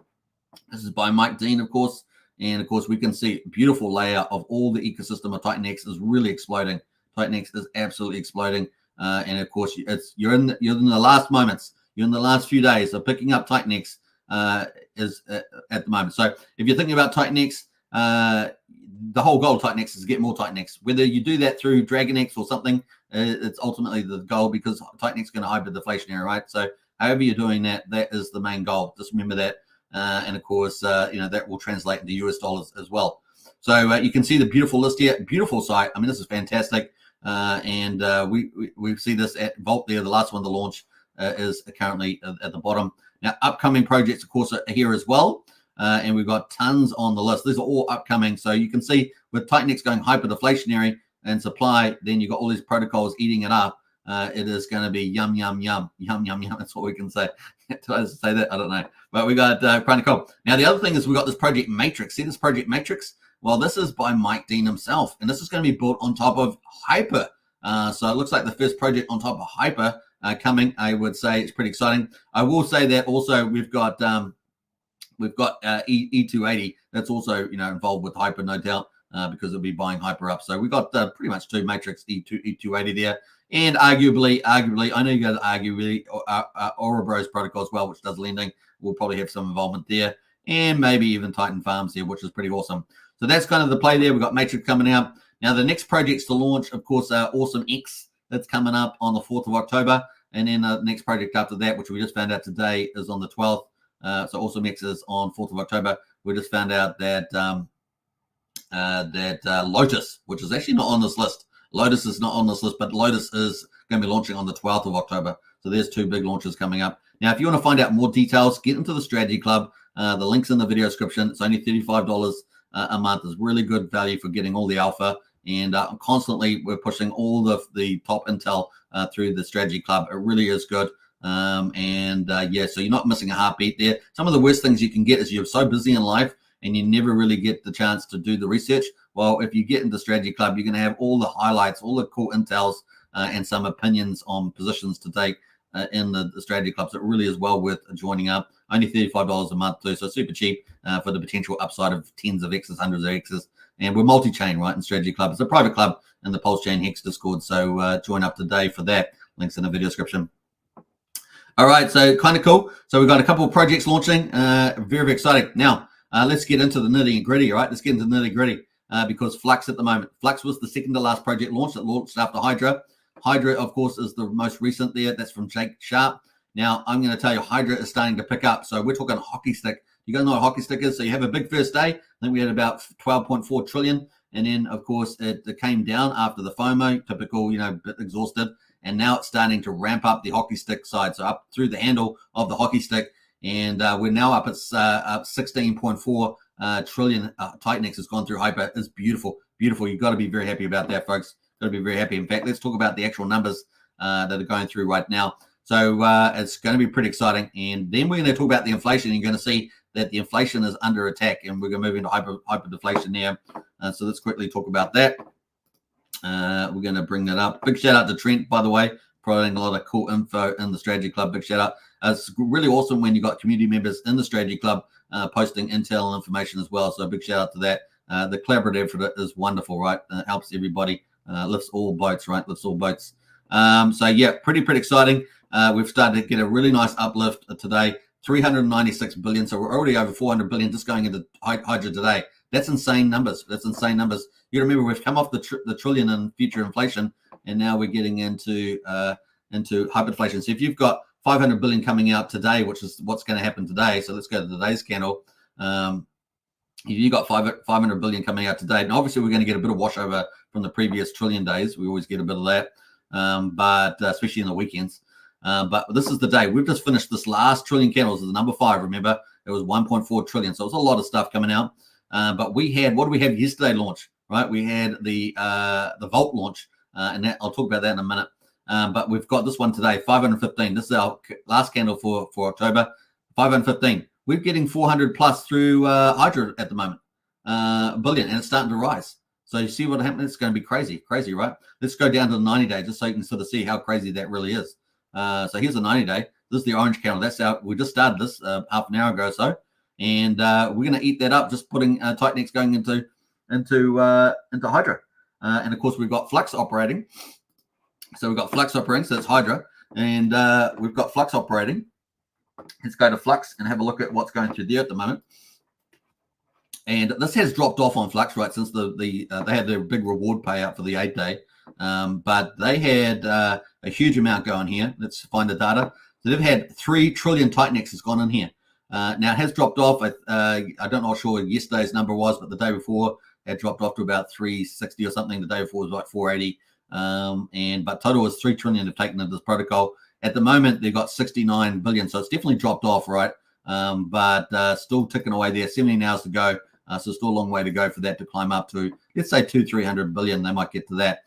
This is by Mike Dean, of course. And, of course, we can see a beautiful layout of all the ecosystem of DragonX is really exploding. DragonX is absolutely exploding. And, of course, you're in the last moments. You're in the last few days of picking up DragonX at the moment. So if you're thinking about DragonX, the whole goal of DragonX is to get more DragonX. Whether you do that through DragonX or something, it's ultimately the goal because DragonX is going to hyperdeflationary, right? So however you're doing that, that is the main goal. Just remember that. And of course, that will translate into US dollars as well. So you can see the beautiful list here, beautiful site. I mean, this is fantastic. And we see this at Vault there. The last one to launch is currently at the bottom. Now, upcoming projects, of course, are here as well. And we've got tons on the list. These are all upcoming. So you can see with DragonX going hyperdeflationary and supply, then you've got all these protocols eating it up. It is going to be yum, yum, yum, yum, yum, yum. That's what we can say. Do I say that? I don't know. But we got Chronicle. Now, the other thing is we got this project Matrix. See this project Matrix? Well, this is by Mike Dean himself. And this is going to be built on top of Hyper. So it looks like the first project on top of Hyper coming. I would say it's pretty exciting. I will say that also we've got E280 that's also involved with Hyper, no doubt, because it'll be buying Hyper up. So we've got pretty much 2 Matrix E280 there. And arguably, I know you guys argue really Ouroboros protocol as well, which does lending. We'll probably have some involvement there. And maybe even Titan Farms here, which is pretty awesome. So that's kind of the play there. We've got Matrix coming out. Now, the next projects to launch, of course, are Awesome X. That's coming up on the 4th of October. And then the next project after that, which we just found out today, is on the 12th. So Awesome X is on 4th of October. We just found out that Lotus, which is actually not on this list. Lotus is not on this list, but Lotus is going to be launching on the 12th of October. So there's 2 big launches coming up. Now, if you want to find out more details, get into the Strategy Club. The link's in the video description. It's only $35 a month. It's really good value for getting all the alpha And constantly we're pushing all the top intel through the strategy club. It really is good. Yeah, so you're not missing a heartbeat there. Some of the worst things you can get is you're so busy in life and you never really get the chance to do the research. Well, if you get into strategy club, you're going to have all the highlights, all the cool intels, and some opinions on positions to take in the strategy clubs. It really is well worth joining up. Only $35 a month too, so super cheap for the potential upside of tens of X's, hundreds of X's. And we're multi-chain, right, in strategy club. It's a private club in the Pulsechain Hex Discord, so join up today for that. Links in the video description. All right, so kind of cool. So we've got a couple of projects launching. Very, very exciting. Now, let's get into the nitty and gritty, right? Let's get into the nitty gritty because Flux at the moment. Flux was the second to last project launch. It launched after Hydra. Hydra, of course, is the most recent there. That's from Jake Sharp. Now, I'm going to tell you, Hydra is starting to pick up. So we're talking hockey stick. You guys know what hockey stick is? So you have a big first day. I think we had about 12.4 trillion. And then, of course, it came down after the FOMO, typical, you know, bit exhausted. And now it's starting to ramp up the hockey stick side. So up through the handle of the hockey stick. And we're now up at 16.4 trillion. TitanX has gone through hyper. It's beautiful. Beautiful. You've got to be very happy about that, folks. Got to be very happy. In fact, let's talk about the actual numbers that are going through right now. So it's going to be pretty exciting. And then we're going to talk about the inflation. You're going to see that the inflation is under attack, and we're going to move into hyper deflation there. So let's quickly talk about that. We're going to bring that up. Big shout out to Trent, by the way, providing a lot of cool info in the strategy club. Big shout out. It's really awesome when you've got community members in the strategy club posting intel and information as well. So a big shout out to that. The collaborative effort is wonderful, right? It helps everybody. Lifts all boats, right? Lifts all boats. So yeah, pretty exciting. We've started to get a really nice uplift today, 396 billion. So we're already over 400 billion just going into Hydra today. That's insane numbers. That's insane numbers. You remember we've come off the trillion in future inflation, and now we're getting into hyperinflation. So if you've got 500 billion coming out today, which is what's going to happen today. So let's go to today's candle. If you got 500 billion coming out today, and obviously we're going to get a bit of washover from the previous trillion days. We always get a bit of that, but especially in the weekends. But this is the day. We've just finished this last trillion candles. Is the number 5. Remember, it was 1.4 trillion. So it's a lot of stuff coming out. But we had, what did we have yesterday launch? Right, we had the Vault launch, and that, I'll talk about that in a minute. But we've got this one today, 515. This is our last candle for October, 515. We're getting 400 plus through Hydra at the moment, billion, and it's starting to rise. So you see what happened? It's going to be crazy, right? Let's go down to the 90 day just so you can sort of see how crazy that really is. So here's the 90 day. This is the orange candle. That's our, we just started this half an hour ago or so, and we're going to eat that up, just putting TitanX going into Hydra. And of course we've got Flux operating. So we've got Flux operating, so that's Hydra, and we've got Flux operating. Let's go to Flux and have a look at what's going through there at the moment. And this has dropped off on Flux, right, since they had their big reward payout for the 8 day. But they had a huge amount going here. Let's find the data. So they've had 3 trillion TitanX has gone in here. Now it has dropped off. I don't know sure what yesterday's number was, but the day before it dropped off to about 360 or something. The day before was like 480. But total was 3 trillion have taken into this protocol. At the moment, they've got 69 billion. So it's definitely dropped off, right? But still ticking away there. 17 hours to go. So still a long way to go for that to climb up to, let's say 200-300 billion. They might get to that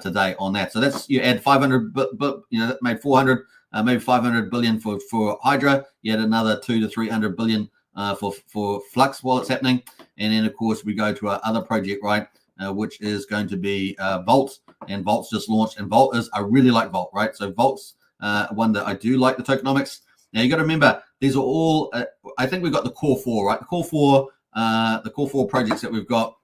today on that. So that's, you add 500, but you know, that made 400, maybe 500 billion for Hydra. You add another 200 to 300 billion for Flux while it's happening. And then of course we go to our other project, right? Which is going to be Vault, and Vault's just launched. And Vault is, I really like Vault, right? So Vault's one that I do like the tokenomics. Now you got to remember, these are all, I think we've got the core 4, right? The core four projects that we've got,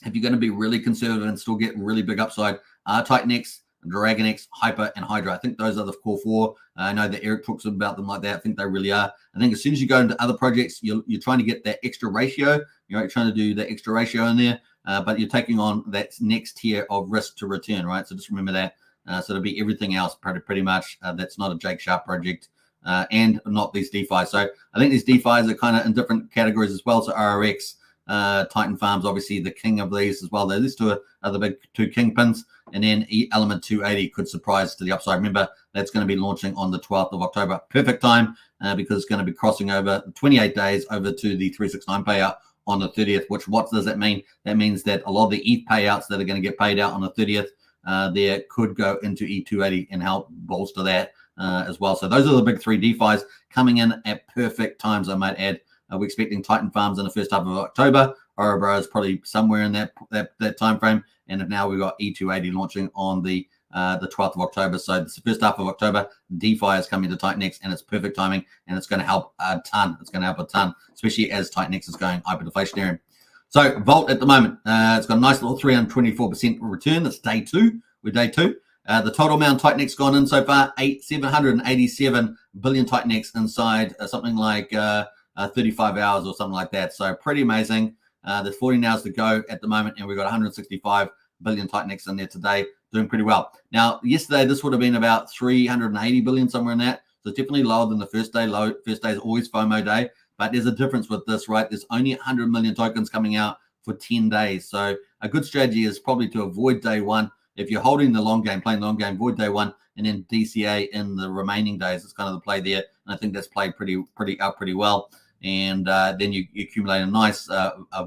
if you're going to be really conservative and still get really big upside, TitanX, DragonX, Hyper, and Hydra. I think those are the core 4. I know that Eric talks about them like that. I think they really are. I think as soon as you go into other projects, you're trying to get that extra ratio. You're trying to do the extra ratio in there, but you're taking on that next tier of risk to return, right? So just remember that. So it'll be everything else pretty much that's not a Jake Sharp project. And not these DeFi. So I think these DeFis are kind of in different categories as well. So RRX, Titan Farms, obviously the king of these as well. These two are the big 2 kingpins. And then Element 280 could surprise to the upside. Remember, that's going to be launching on the 12th of October. Perfect time because it's going to be crossing over 28 days over to the 369 payout on the 30th, which what does that mean? That means that a lot of the ETH payouts that are going to get paid out on the 30th there could go into E280 and help bolster that as well. So those are the big three DeFis coming in at perfect times, I might add. We're expecting Titan Farms in the first half of October. Orebro is probably somewhere in that time frame. And now we've got E280 launching on the 12th of October. So the first half of October, DeFi is coming to TitanX, and it's perfect timing, and it's going to help a ton. It's going to help a ton, especially as TitanX is going hyperdeflationary. So Vault at the moment, it's got a nice little 324% return. It's day two. We're day two. The total amount TitanX gone in so far, 787 billion TitanX inside something like 35 hours or something like that. So pretty amazing. There's 14 hours to go at the moment, and we've got 165 billion TitanX in there today, doing pretty well. Now, yesterday, this would have been about 380 billion, somewhere in that. So it's definitely lower than the first day. First day is always FOMO day, but there's a difference with this, right? There's only 100 million tokens coming out for 10 days. So a good strategy is probably to avoid day one. If you're holding the long game, playing the long game, avoid day one, and then DCA in the remaining days. It's kind of the play there, and I think that's played pretty well. And then you accumulate a nice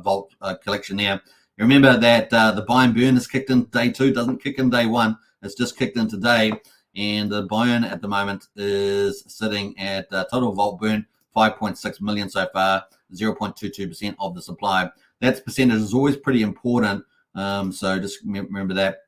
vault collection there. You remember that the buy and burn is kicked in day two, doesn't kick in day one. It's just kicked in today. And the burn at the moment is sitting at total vault burn, 5.6 million so far, 0.22% of the supply. That percentage is always pretty important. So just remember that.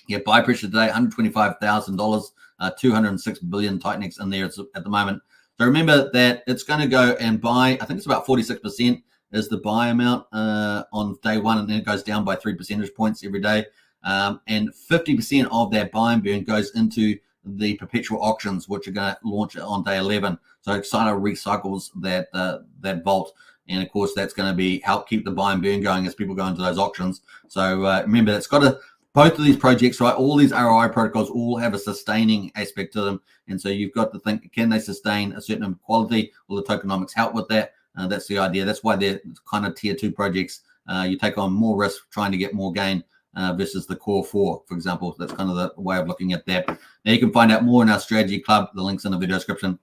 Yeah, buy pressure today, $125,000, 206 billion TitanX in there at the moment. So remember that it's going to go and buy, I think it's about 46% is the buy amount on day one, and then it goes down by 3 percentage points every day. And 50% of that buy and burn goes into the perpetual auctions, which are going to launch on day 11. So it kind of recycles that vault. And of course, that's going to help keep the buy and burn going as people go into those auctions. So remember, it's got to, both of these projects, right, all these ROI protocols all have a sustaining aspect to them. And so you've got to think, can they sustain a certain quality? Will the tokenomics help with that? That's the idea. That's why they're kind of tier two projects. You take on more risk trying to get more gain versus the core four, for example. That's kind of the way of looking at that. Now you can find out more in our strategy club. The link's in the video description.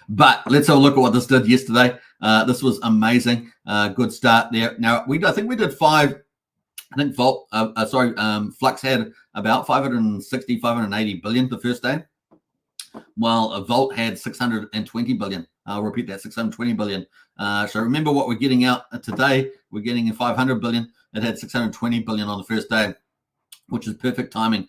But let's have a look at what this did yesterday. This was amazing. Good start there. Now I think we did five. I think Flux had about 560, 580 billion the first day, while Vault had 620 billion. I'll repeat that, 620 billion. So remember what we're getting out today. We're getting 500 billion. It had 620 billion on the first day, which is perfect timing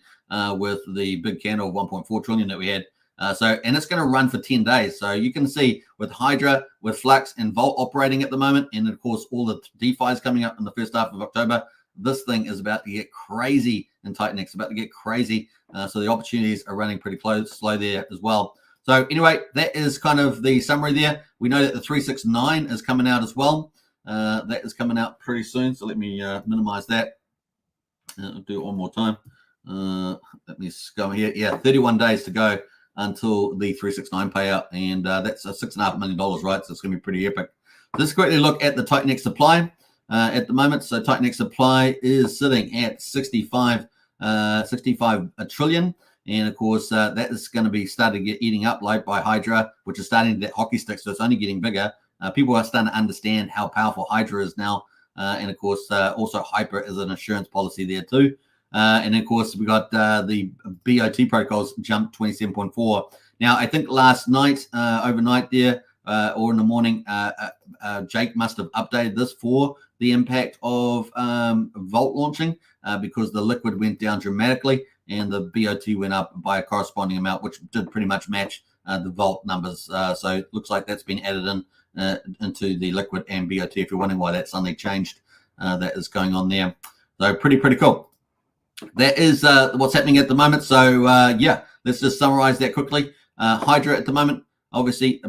with the big candle of 1.4 trillion that we had. And it's going to run for 10 days. So you can see with Hydra, with Flux and Vault operating at the moment, and of course all the DeFi coming up in the first half of October, this thing is about to get crazy in TitanX, about to get crazy. So the opportunities are running pretty slow there as well. So anyway, that is kind of the summary there. We know that the 369 is coming out as well. That is coming out pretty soon. So let me minimize that. I'll do it one more time. Let me go here. Yeah, 31 days to go until the 369 payout. And that's $6.5 million, right? So it's going to be pretty epic. Let's quickly look at the TitanX supply. At the moment, so TitanX supply is sitting at 65 trillion, and of course that is going to be starting to get eating up like by Hydra, which is starting that hockey stick, so it's only getting bigger. People are starting to understand how powerful Hydra is now, and of course also Hyper is an insurance policy there too. And of course we got the BOT protocols jumped 27.4. Now I think last night, overnight there, or in the morning, Jake must have updated this for the impact of Vault launching because the liquid went down dramatically and the BOT went up by a corresponding amount, which did pretty much match the Vault numbers. So it looks like that's been added into the liquid and BOT. If you're wondering why that suddenly changed, that is going on there. So pretty cool. That is what's happening at the moment. So yeah, let's just summarize that quickly. Hydra at the moment, obviously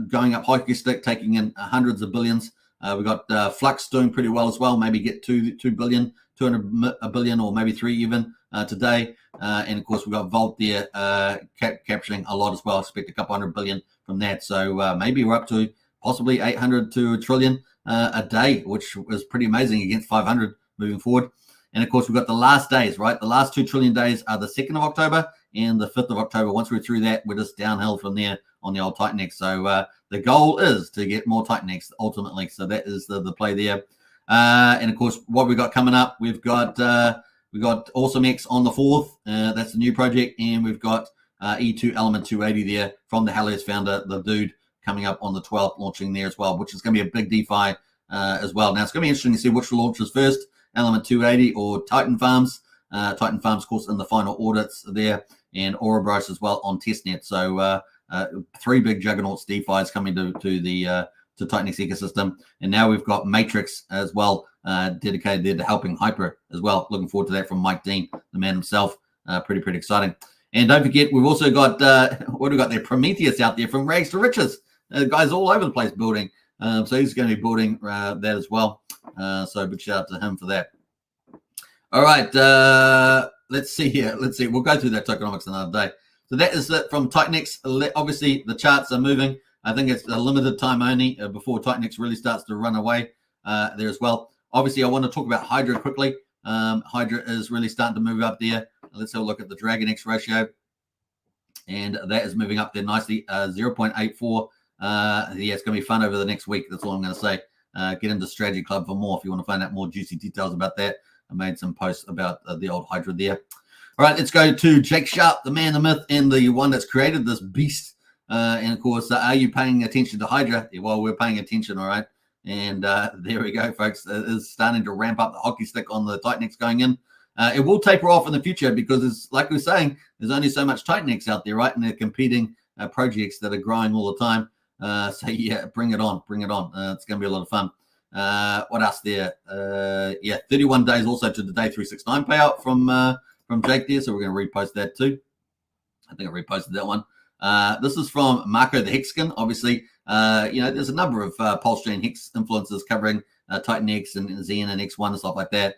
going up hockey stick, taking in hundreds of billions. We got Flux doing pretty well as well, maybe get 2 billion, 200 billion, or maybe 3 even today. And of course, we've got Vault there capturing a lot as well. I expect a couple hundred billion from that. So maybe we're up to possibly 800 to a trillion a day, which is pretty amazing against 500 moving forward. And of course, we've got the last days, right? The last 2 trillion days are the 2nd of October and the 5th of October. Once we're through that, we're just downhill from there on the old TitanX. So the goal is to get more TitanX ultimately. So that is the play there. And of course, what we've got coming up, we've got AwesomeX on the 4th. That's the new project, and we've got E2 Element 280 there from the Helios founder, the dude, coming up on the 12th, launching there as well, which is going to be a big DeFi as well. Now, it's going to be interesting to see which launches first, Element 280 or Titan Farms. Titan Farms, of course, in the final audits there, and Ouroboros as well on testnet. So 3 big juggernauts DeFi's coming to TitanX ecosystem. And now we've got Matrix as well, dedicated there to helping Hyper as well. Looking forward to that from Mike Dean, the man himself. Pretty exciting. And don't forget, we've also got, what do we got there? Prometheus out there from Rags to Riches. Guys all over the place building. So he's going to be building that as well. So big shout out to him for that. All right. Let's see here. Let's see. We'll go through that tokenomics another day. So that is it from TitanX. Obviously, the charts are moving. I think it's a limited time only before TitanX really starts to run away there as well. Obviously, I want to talk about Hydra quickly. Hydra is really starting to move up there. Let's have a look at the DragonX ratio. And that is moving up there nicely, 0.84. Yeah, it's going to be fun over the next week. That's all I'm going to say. Get into Strategy Club for more if you want to find out more juicy details about that. I made some posts about the old Hydra there. All right, let's go to Jake Sharp, the man, the myth, and the one that's created this beast. And, of course, are you paying attention to Hydra? Yeah, well, we're paying attention, all right. And there we go, folks. It is starting to ramp up the hockey stick on the TitanX going in. It will taper off in the future because, it's, like we were saying, there's only so much TitanX out there, right? And they're competing projects that are growing all the time. So, yeah, bring it on. Bring it on. It's going to be a lot of fun. What else there? Yeah, 31 days also to the day 369 payout from Jake there. So we're going to repost that too. I think I reposted that one. This is from Marco the Hexkin. Obviously, there's a number of Pulsechain Hex influencers covering TitanX and Zen and X1 and stuff like that.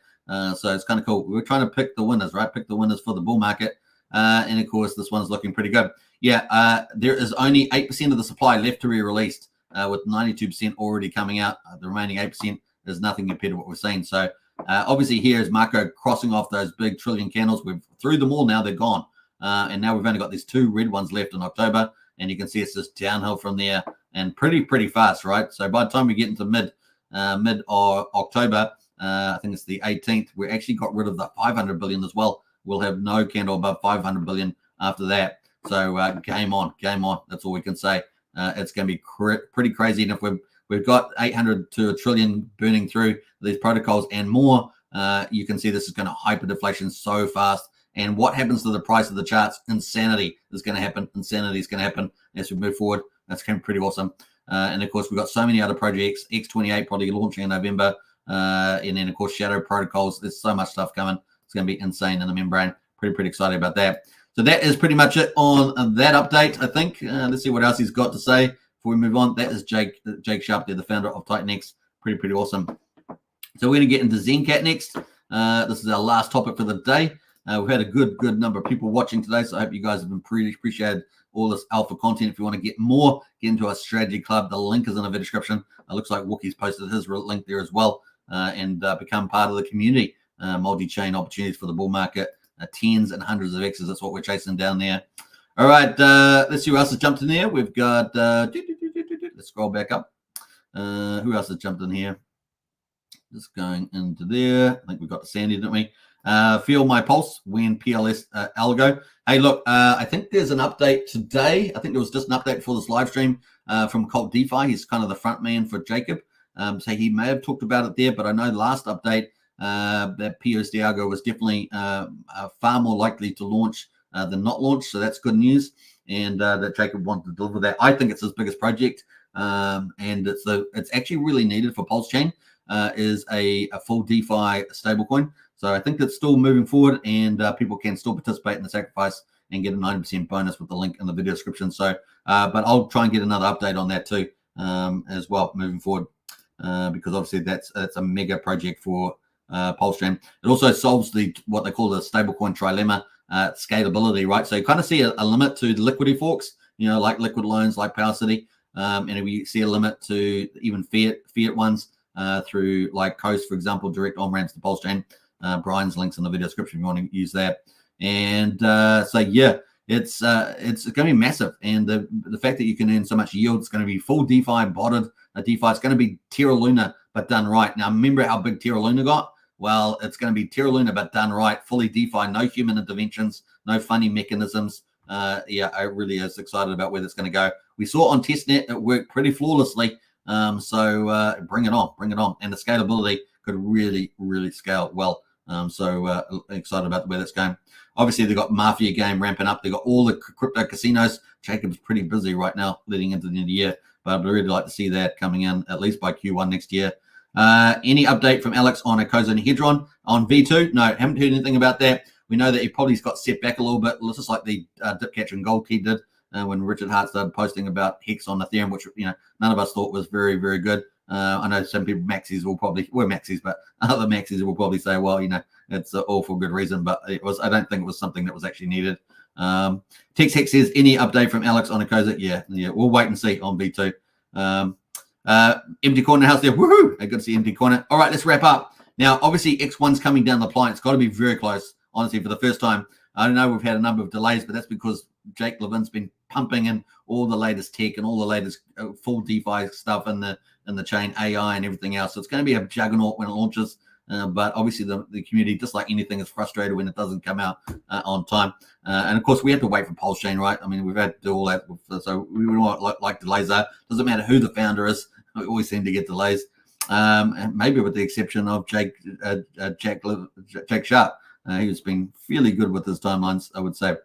So it's kind of cool. We're trying to pick the winners, right? Pick the winners for the bull market. And of course, this one's looking pretty good. Yeah, there is only 8% of the supply left to be released, with 92% already coming out. The remaining 8% is nothing compared to what we're seeing. So obviously here is Marco crossing off those big trillion candles. We've through them all now. They're gone. And now we've only got these 2 red ones left in October. And you can see it's just downhill from there and pretty fast, right? So by the time we get into mid or October, I think it's the 18th, we actually got rid of the 500 billion as well. We'll have no candle above 500 billion after that. So game on. That's all we can say. It's going to be pretty crazy. And if we've got 800 to a trillion burning through these protocols and more, you can see this is going to hyperdeflation so fast. And what happens to the price of the charts? Insanity is going to happen. Insanity is going to happen as we move forward. That's going to be pretty awesome. And of course, we've got so many other projects. X28 probably launching in November. And then, of course, Shadow Protocols. There's so much stuff coming. It's going to be insane in the membrane. Pretty excited about that. So that is pretty much it on that update, I think. Let's see what else he's got to say before we move on. That is Jake Sharp there, the founder of TitanX. Pretty awesome. So we're going to get into XenCat next. This is our last topic for the day. We've had a good number of people watching today, so I hope you guys have been appreciated all this alpha content. If you want to get more, get into our strategy club. The link is in the video description. It looks like Wookie's posted his link there as well, and become part of the community. Multi-chain opportunities for the bull market, tens and hundreds of X's. That's what we're chasing down there. All right, let's see who else has jumped in there. We've got, let's scroll back up. Who else has jumped in here? Just going into there. I think we got Sandy, didn't we? Feel my pulse when PLS algo. Hey, look, I think there's an update today. I think there was just an update for this live stream from Cult DeFi. He's kind of the front man for Jacob. So he may have talked about it there, but I know the last update that PUSD algo was definitely far more likely to launch than not launch. So that's good news. And that Jacob wanted to deliver that. I think it's his biggest project. And it's actually really needed for Pulsechain, is a full DeFi stablecoin. So I think it's still moving forward, and people can still participate in the sacrifice and get a 90% bonus with the link in the video description. So, but I'll try and get another update on that too, as well, moving forward, because obviously that's a mega project for Pulsechain. It also solves what they call the stablecoin trilemma, scalability, right? So you kind of see a limit to the liquidity forks, like liquid loans, like Power City, and we see a limit to even fiat ones through like Coast, for example, direct on-ramps to Pulsechain. Brian's links in the video description if you want to use that. And so, yeah, it's going to be massive. And the fact that you can earn so much yield, it's going to be full DeFi botted. DeFi, it's going to be Terra Luna, but done right. Now, remember how big Terra Luna got? Well, it's going to be Terra Luna, but done right, fully DeFi, no human interventions, no funny mechanisms. Yeah, I really is excited about where that's going to go. We saw on testnet it worked pretty flawlessly. So bring it on. And the scalability could really, really scale well. So excited about where that's going. Obviously, they've got Mafia game ramping up. They've got all the crypto casinos. Jacob's pretty busy right now leading into the end of the year, but I'd really like to see that coming in at least by Q1 next year. Any update from Alex on Acosa and Hedron on V2? No, haven't heard anything about that. We know that he probably got set back a little bit, just like the dip catcher and gold key did when Richard Hart started posting about Hex on Ethereum, which none of us thought was very, very good. I know some people, maxis will probably, we're maxis, but other maxis will probably say, well, it's all for good reason, but I don't think it was something that was actually needed. Tex Hex says, any update from Alex on Acosa? Yeah, we'll wait and see on V2. Empty corner house there. Woohoo! Good to see empty corner. All right, let's wrap up. Now, obviously, X1's coming down the line. It's got to be very close, honestly, for the first time. I don't know, we've had a number of delays, but that's because Jake Levin's been pumping in all the latest tech and all the latest full DeFi stuff in the chain, AI and everything else. So it's going to be a juggernaut when it launches. But obviously the community, just like anything, is frustrated when it doesn't come out on time. And of course, we have to wait for Pulsechain, right? I mean, we've had to do all that. So we would not like delays are. Doesn't matter who the founder is. We always seem to get delays. And maybe with the exception of Jack Sharp. He's been fairly good with his timelines, I would say.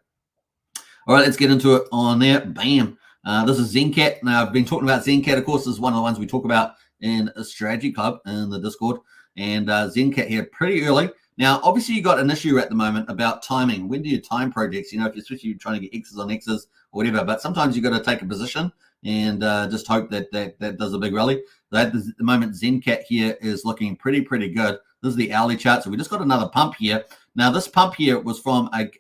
All right, let's get into it on there. Bam. This is XenCat. Now, I've been talking about XenCat. Of course, this is one of the ones we talk about in a strategy club in the Discord. And XenCat here pretty early. Now, obviously, you got an issue at the moment about timing. When do you time projects? If you're trying to get X's on X's or whatever. But sometimes you got to take a position and just hope that does a big rally. At the moment, XenCat here is looking pretty good. This is the hourly chart. So we just got another pump here. Now, this pump here was from there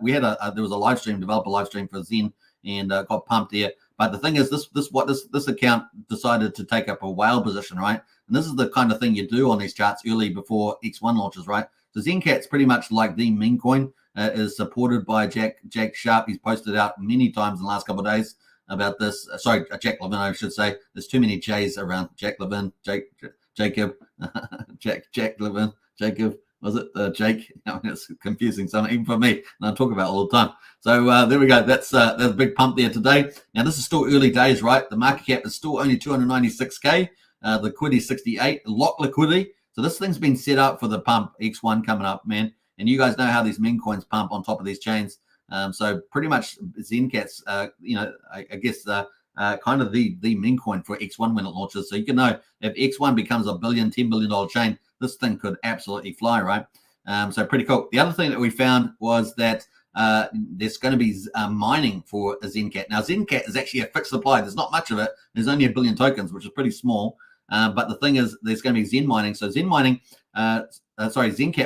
was a live stream, developer live stream for Zen, and got pumped there. But the thing is, this account decided to take up a whale position, right? And this is the kind of thing you do on these charts early before X1 launches, right? So XenCat's pretty much like the meme coin, is supported by Jack Sharp. He's posted out many times in the last couple of days about this. Sorry, Jack Levin, I should say. There's too many J's around. Jack Levin, Jacob, Jack Levin, Jacob. Was it Jake? It's confusing, something even for me, and I talk about it all the time. So there we go. That's a big pump there today. Now this is still early days, right? The market cap is still only 296k. Liquidity 68. Lock liquidity. So this thing's been set up for the pump X1 coming up, man. And you guys know how these meme coins pump on top of these chains. So pretty much XenCat's, I guess kind of the meme coin for X1 when it launches. So you can know if X1 becomes a $10 billion chain, this thing could absolutely fly, right? So pretty cool. The other thing that we found was that there's going to be mining for a XenCat. Now, XenCat is actually a fixed supply. There's not much of it. There's only 1 billion tokens, which is pretty small. But the thing is, there's going to be Zen mining. So XenCat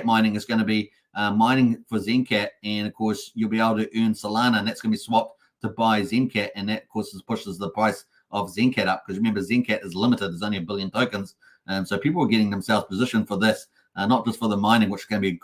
mining is going to be mining for XenCat. And, of course, you'll be able to earn Solana, and that's going to be swapped to buy XenCat. And that, of course, pushes the price of XenCat up. Because, remember, XenCat is limited. There's only 1 billion tokens. So people are getting themselves positioned for this, not just for the mining, which is going to be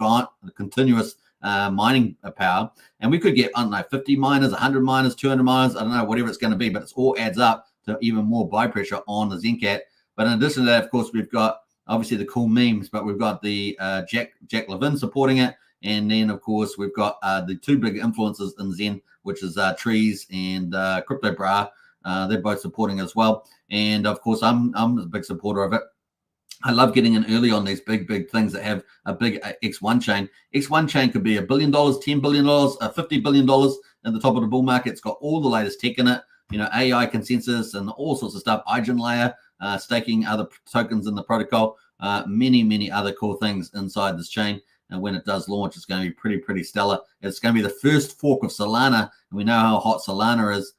continuous mining power. And we could get, I don't know, 50 miners, 100 miners, 200 miners, I don't know, whatever it's going to be, but it all adds up to even more buy pressure on the XenCat. But in addition to that, of course, we've got obviously the cool memes, but we've got the Jack Levin supporting it. And then, of course, we've got the two big influencers in Zen, which is Trees and Crypto Bra. They're both supporting as well. And, of course, I'm a big supporter of it. I love getting in early on these big things that have a big X1 chain. X1 chain could be $1 billion, $10 billion, $50 billion at the top of the bull market. It's got all the latest tech in it, AI consensus and all sorts of stuff. EigenLayer, staking other tokens in the protocol, many other cool things inside this chain. And when it does launch, it's going to be pretty stellar. It's going to be the first fork of Solana, and we know how hot Solana is.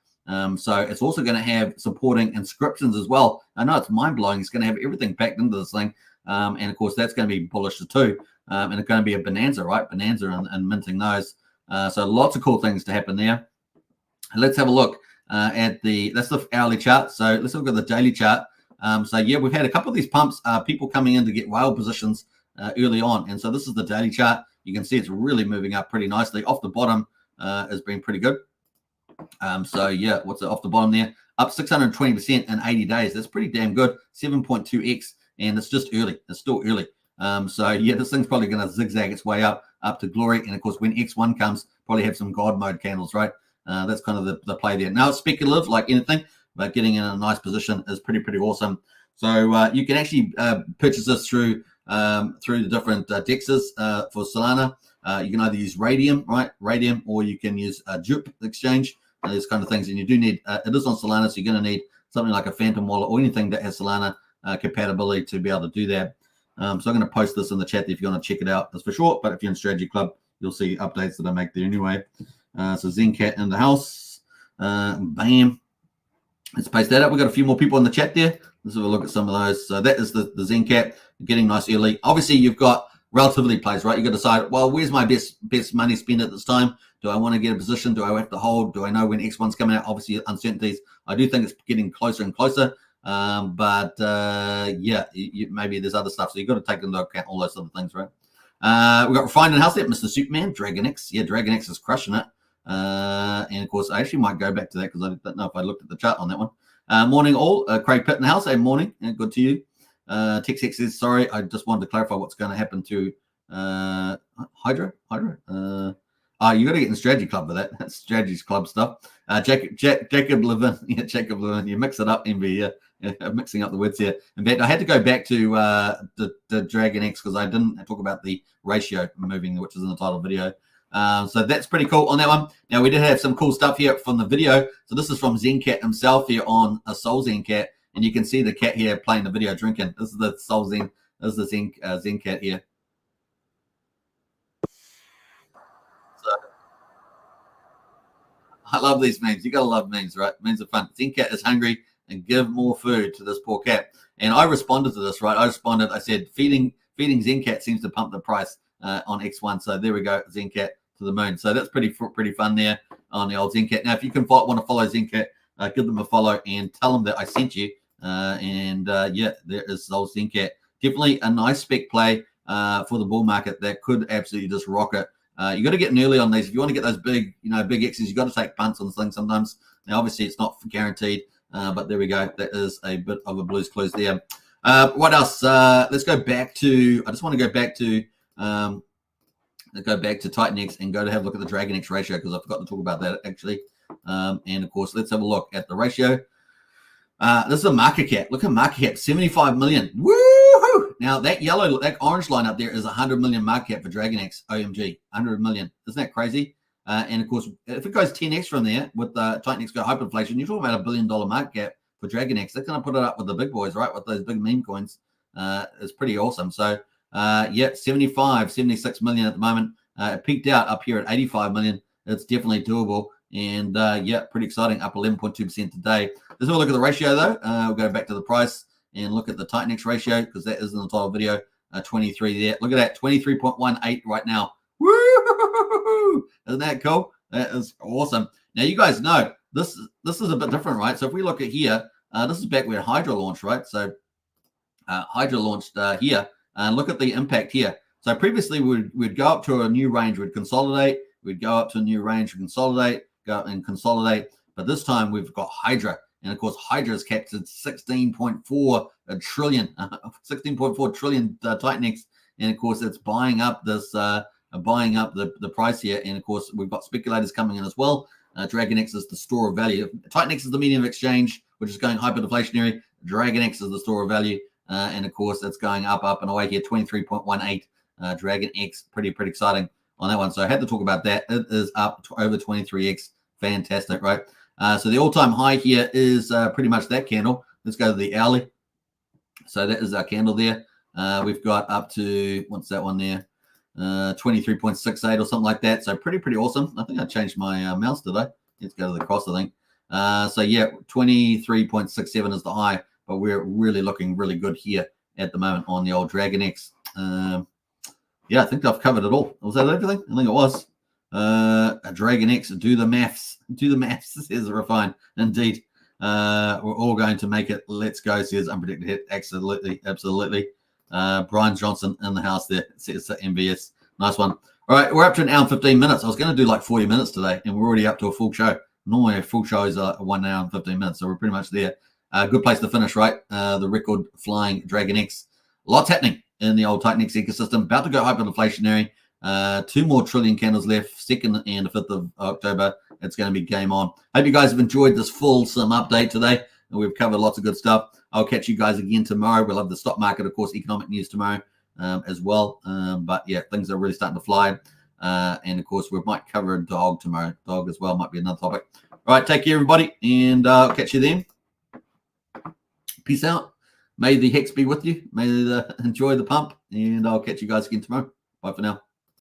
So it's also going to have supporting inscriptions as well. I know it's mind-blowing. It's going to have everything packed into this thing. And, of course, that's going to be bullish too. And it's going to be a bonanza, right? Bonanza and minting those. So lots of cool things to happen there. Let's have a look that's the hourly chart. So let's look at the daily chart. So, yeah, we've had a couple of these pumps, people coming in to get whale positions early on. And so this is the daily chart. You can see it's really moving up pretty nicely off the bottom. has been pretty good. So yeah, what's it off the bottom there? Up 620% in 80 days. That's pretty damn good. 7.2x, and it's just early. It's still early. So yeah, this thing's probably going to zigzag its way up to glory. And of course, when X1 comes, probably have some God mode candles, right? That's kind of the play there. Now it's speculative, like anything, but getting in a nice position is pretty awesome. So you can actually purchase this through the different dexes for Solana. You can either use Radium, right? Radium, or you can use Jupe exchange. These kind of things, and you do need it is on Solana, so you're going to need something like a Phantom wallet or anything that has Solana compatibility to be able to do that. So I'm going to post this in the chat if you want to check it out. That's for short, but if you're in Strategy Club, you'll see updates that I make there anyway. So XenCat in the house. Bam. Let's paste that up. We've got a few more people in the chat there. Let's have a look at some of those. So that is the XenCat getting nice early. Obviously, you've got relativity plays, right? You've got to decide, well, where's my best money spent at this time? Do I want to get a position? Do I have to hold? Do I know when X1's coming out? Obviously, uncertainties. I do think it's getting closer and closer. But yeah, maybe there's other stuff. So you've got to take into account all those other things, right? We've got Refined in the house there, Mr. Superman, DragonX. Yeah, DragonX is crushing it. And of course, I actually might go back to that because I don't know if I looked at the chart on that one. Morning all. Craig Pitt in the house. Hey, morning. Yeah, good to you. TexX says, sorry, I just wanted to clarify what's going to happen to Hydra. You got to get in the Strategy Club for that. That's Strategies Club stuff. Jacob Levin. Yeah, Jacob Levin. You mix it up, MV. Yeah, mixing up the words here. In fact, I had to go back to the DragonX because I didn't talk about the ratio moving, which is in the title video. So that's pretty cool on that one. Now, we did have some cool stuff here from the video. So this is from XenCat himself here on a Soul XenCat. And you can see the cat here playing the video drinking. This is the Soul Zen. This is the XenCat here. So, I love these memes. You got to love memes, right? Memes are fun. XenCat is hungry and give more food to this poor cat. And I responded to this, right? I said, feeding XenCat seems to pump the price on X1. So there we go, XenCat to the moon. So that's pretty fun there on the old XenCat. Now, if you can want to follow XenCat, give them a follow and tell them that I sent you. Yeah, there is old XenCat. Definitely a nice spec play for the bull market that could absolutely just rock it. You got to get in early on these. If you want to get those big X's, you got to take punts on things sometimes. Now, obviously, it's not guaranteed, but there we go. That is a bit of a Blue's Clues there. What else? Let's go back to. I just want to go back to TitanX and go to have a look at the DragonX ratio because I forgot to talk about that actually. And of course, let's have a look at the ratio. This is a market cap. Look at market cap, 75 million. Woo-hoo! Now that orange line up there is 100 million market cap for DragonX. OMG, 100 million. Isn't that crazy? And of course, if it goes 10x from there with TitanX go hyperinflation, you're talking about $1 billion market cap for DragonX. They're going to put it up with the big boys, right? With those big meme coins. It's pretty awesome. So yeah, 76 million at the moment. It peaked out up here at 85 million. It's definitely doable. And yeah, pretty exciting, up 11.2% today. Let's have a look at the ratio though. We'll go back to the price and look at the TitanX ratio because that is in the title video. 23 there. Look at that, 23.18 right now. Woo! Isn't that cool? That is awesome. Now you guys know this is a bit different, right? So if we look at here, this is back where Hydra launched, right? So Hydra launched here, and look at the impact here. So previously we'd go up to a new range, we'd consolidate, we'd go up to a new range, consolidate, go up and consolidate. But this time we've got Hydra. And of course, Hydra is capped at 16.4 trillion, 16.4 trillion TitanX. And of course, it's buying up this, buying up the price here. And of course, we've got speculators coming in as well. DragonX is the store of value. TitanX is the medium of exchange, which is going hyperinflationary. DragonX is the store of value. And of course, it's going up and away here, 23.18. DragonX, pretty exciting on that one. So I had to talk about that. It is up to over 23x. Fantastic, right? So the all-time high here is pretty much that candle. Let's go to the hourly. So that is our candle there. We've got up to, what's that one there? 23.68 or something like that. So pretty awesome. I think I changed my mouse today. Let's go to the cross, I think. So yeah, 23.67 is the high, but we're really looking really good here at the moment on the old DragonX. Yeah, I think I've covered it all. Was that everything? I think it was. A DragonX, do the maths, says Refined. Indeed. We're all going to make it. Let's go, says Unpredicted Hit. Absolutely. Brian Johnson in the house there, says MBS. Nice one. All right, we're up to an hour and 15 minutes. I was going to do like 40 minutes today, and we're already up to a full show. Normally, a full show is 1 hour and 15 minutes, so we're pretty much there. Good place to finish, right? The record flying DragonX. Lots happening in the old TitanX ecosystem. About to go hyperinflationary. 2 more trillion candles left, 2nd and the 5th of October. It's going to be game on. Hope you guys have enjoyed this fulsome update today. And we've covered lots of good stuff. I'll catch you guys again tomorrow. We'll have the stock market, of course, economic news tomorrow as well. But yeah, things are really starting to fly. And of course, we might cover a dog tomorrow. Dog as well might be another topic. All right, take care, everybody, and I'll catch you then. Peace out. May the hex be with you. May enjoy the pump, and I'll catch you guys again tomorrow. Bye for now.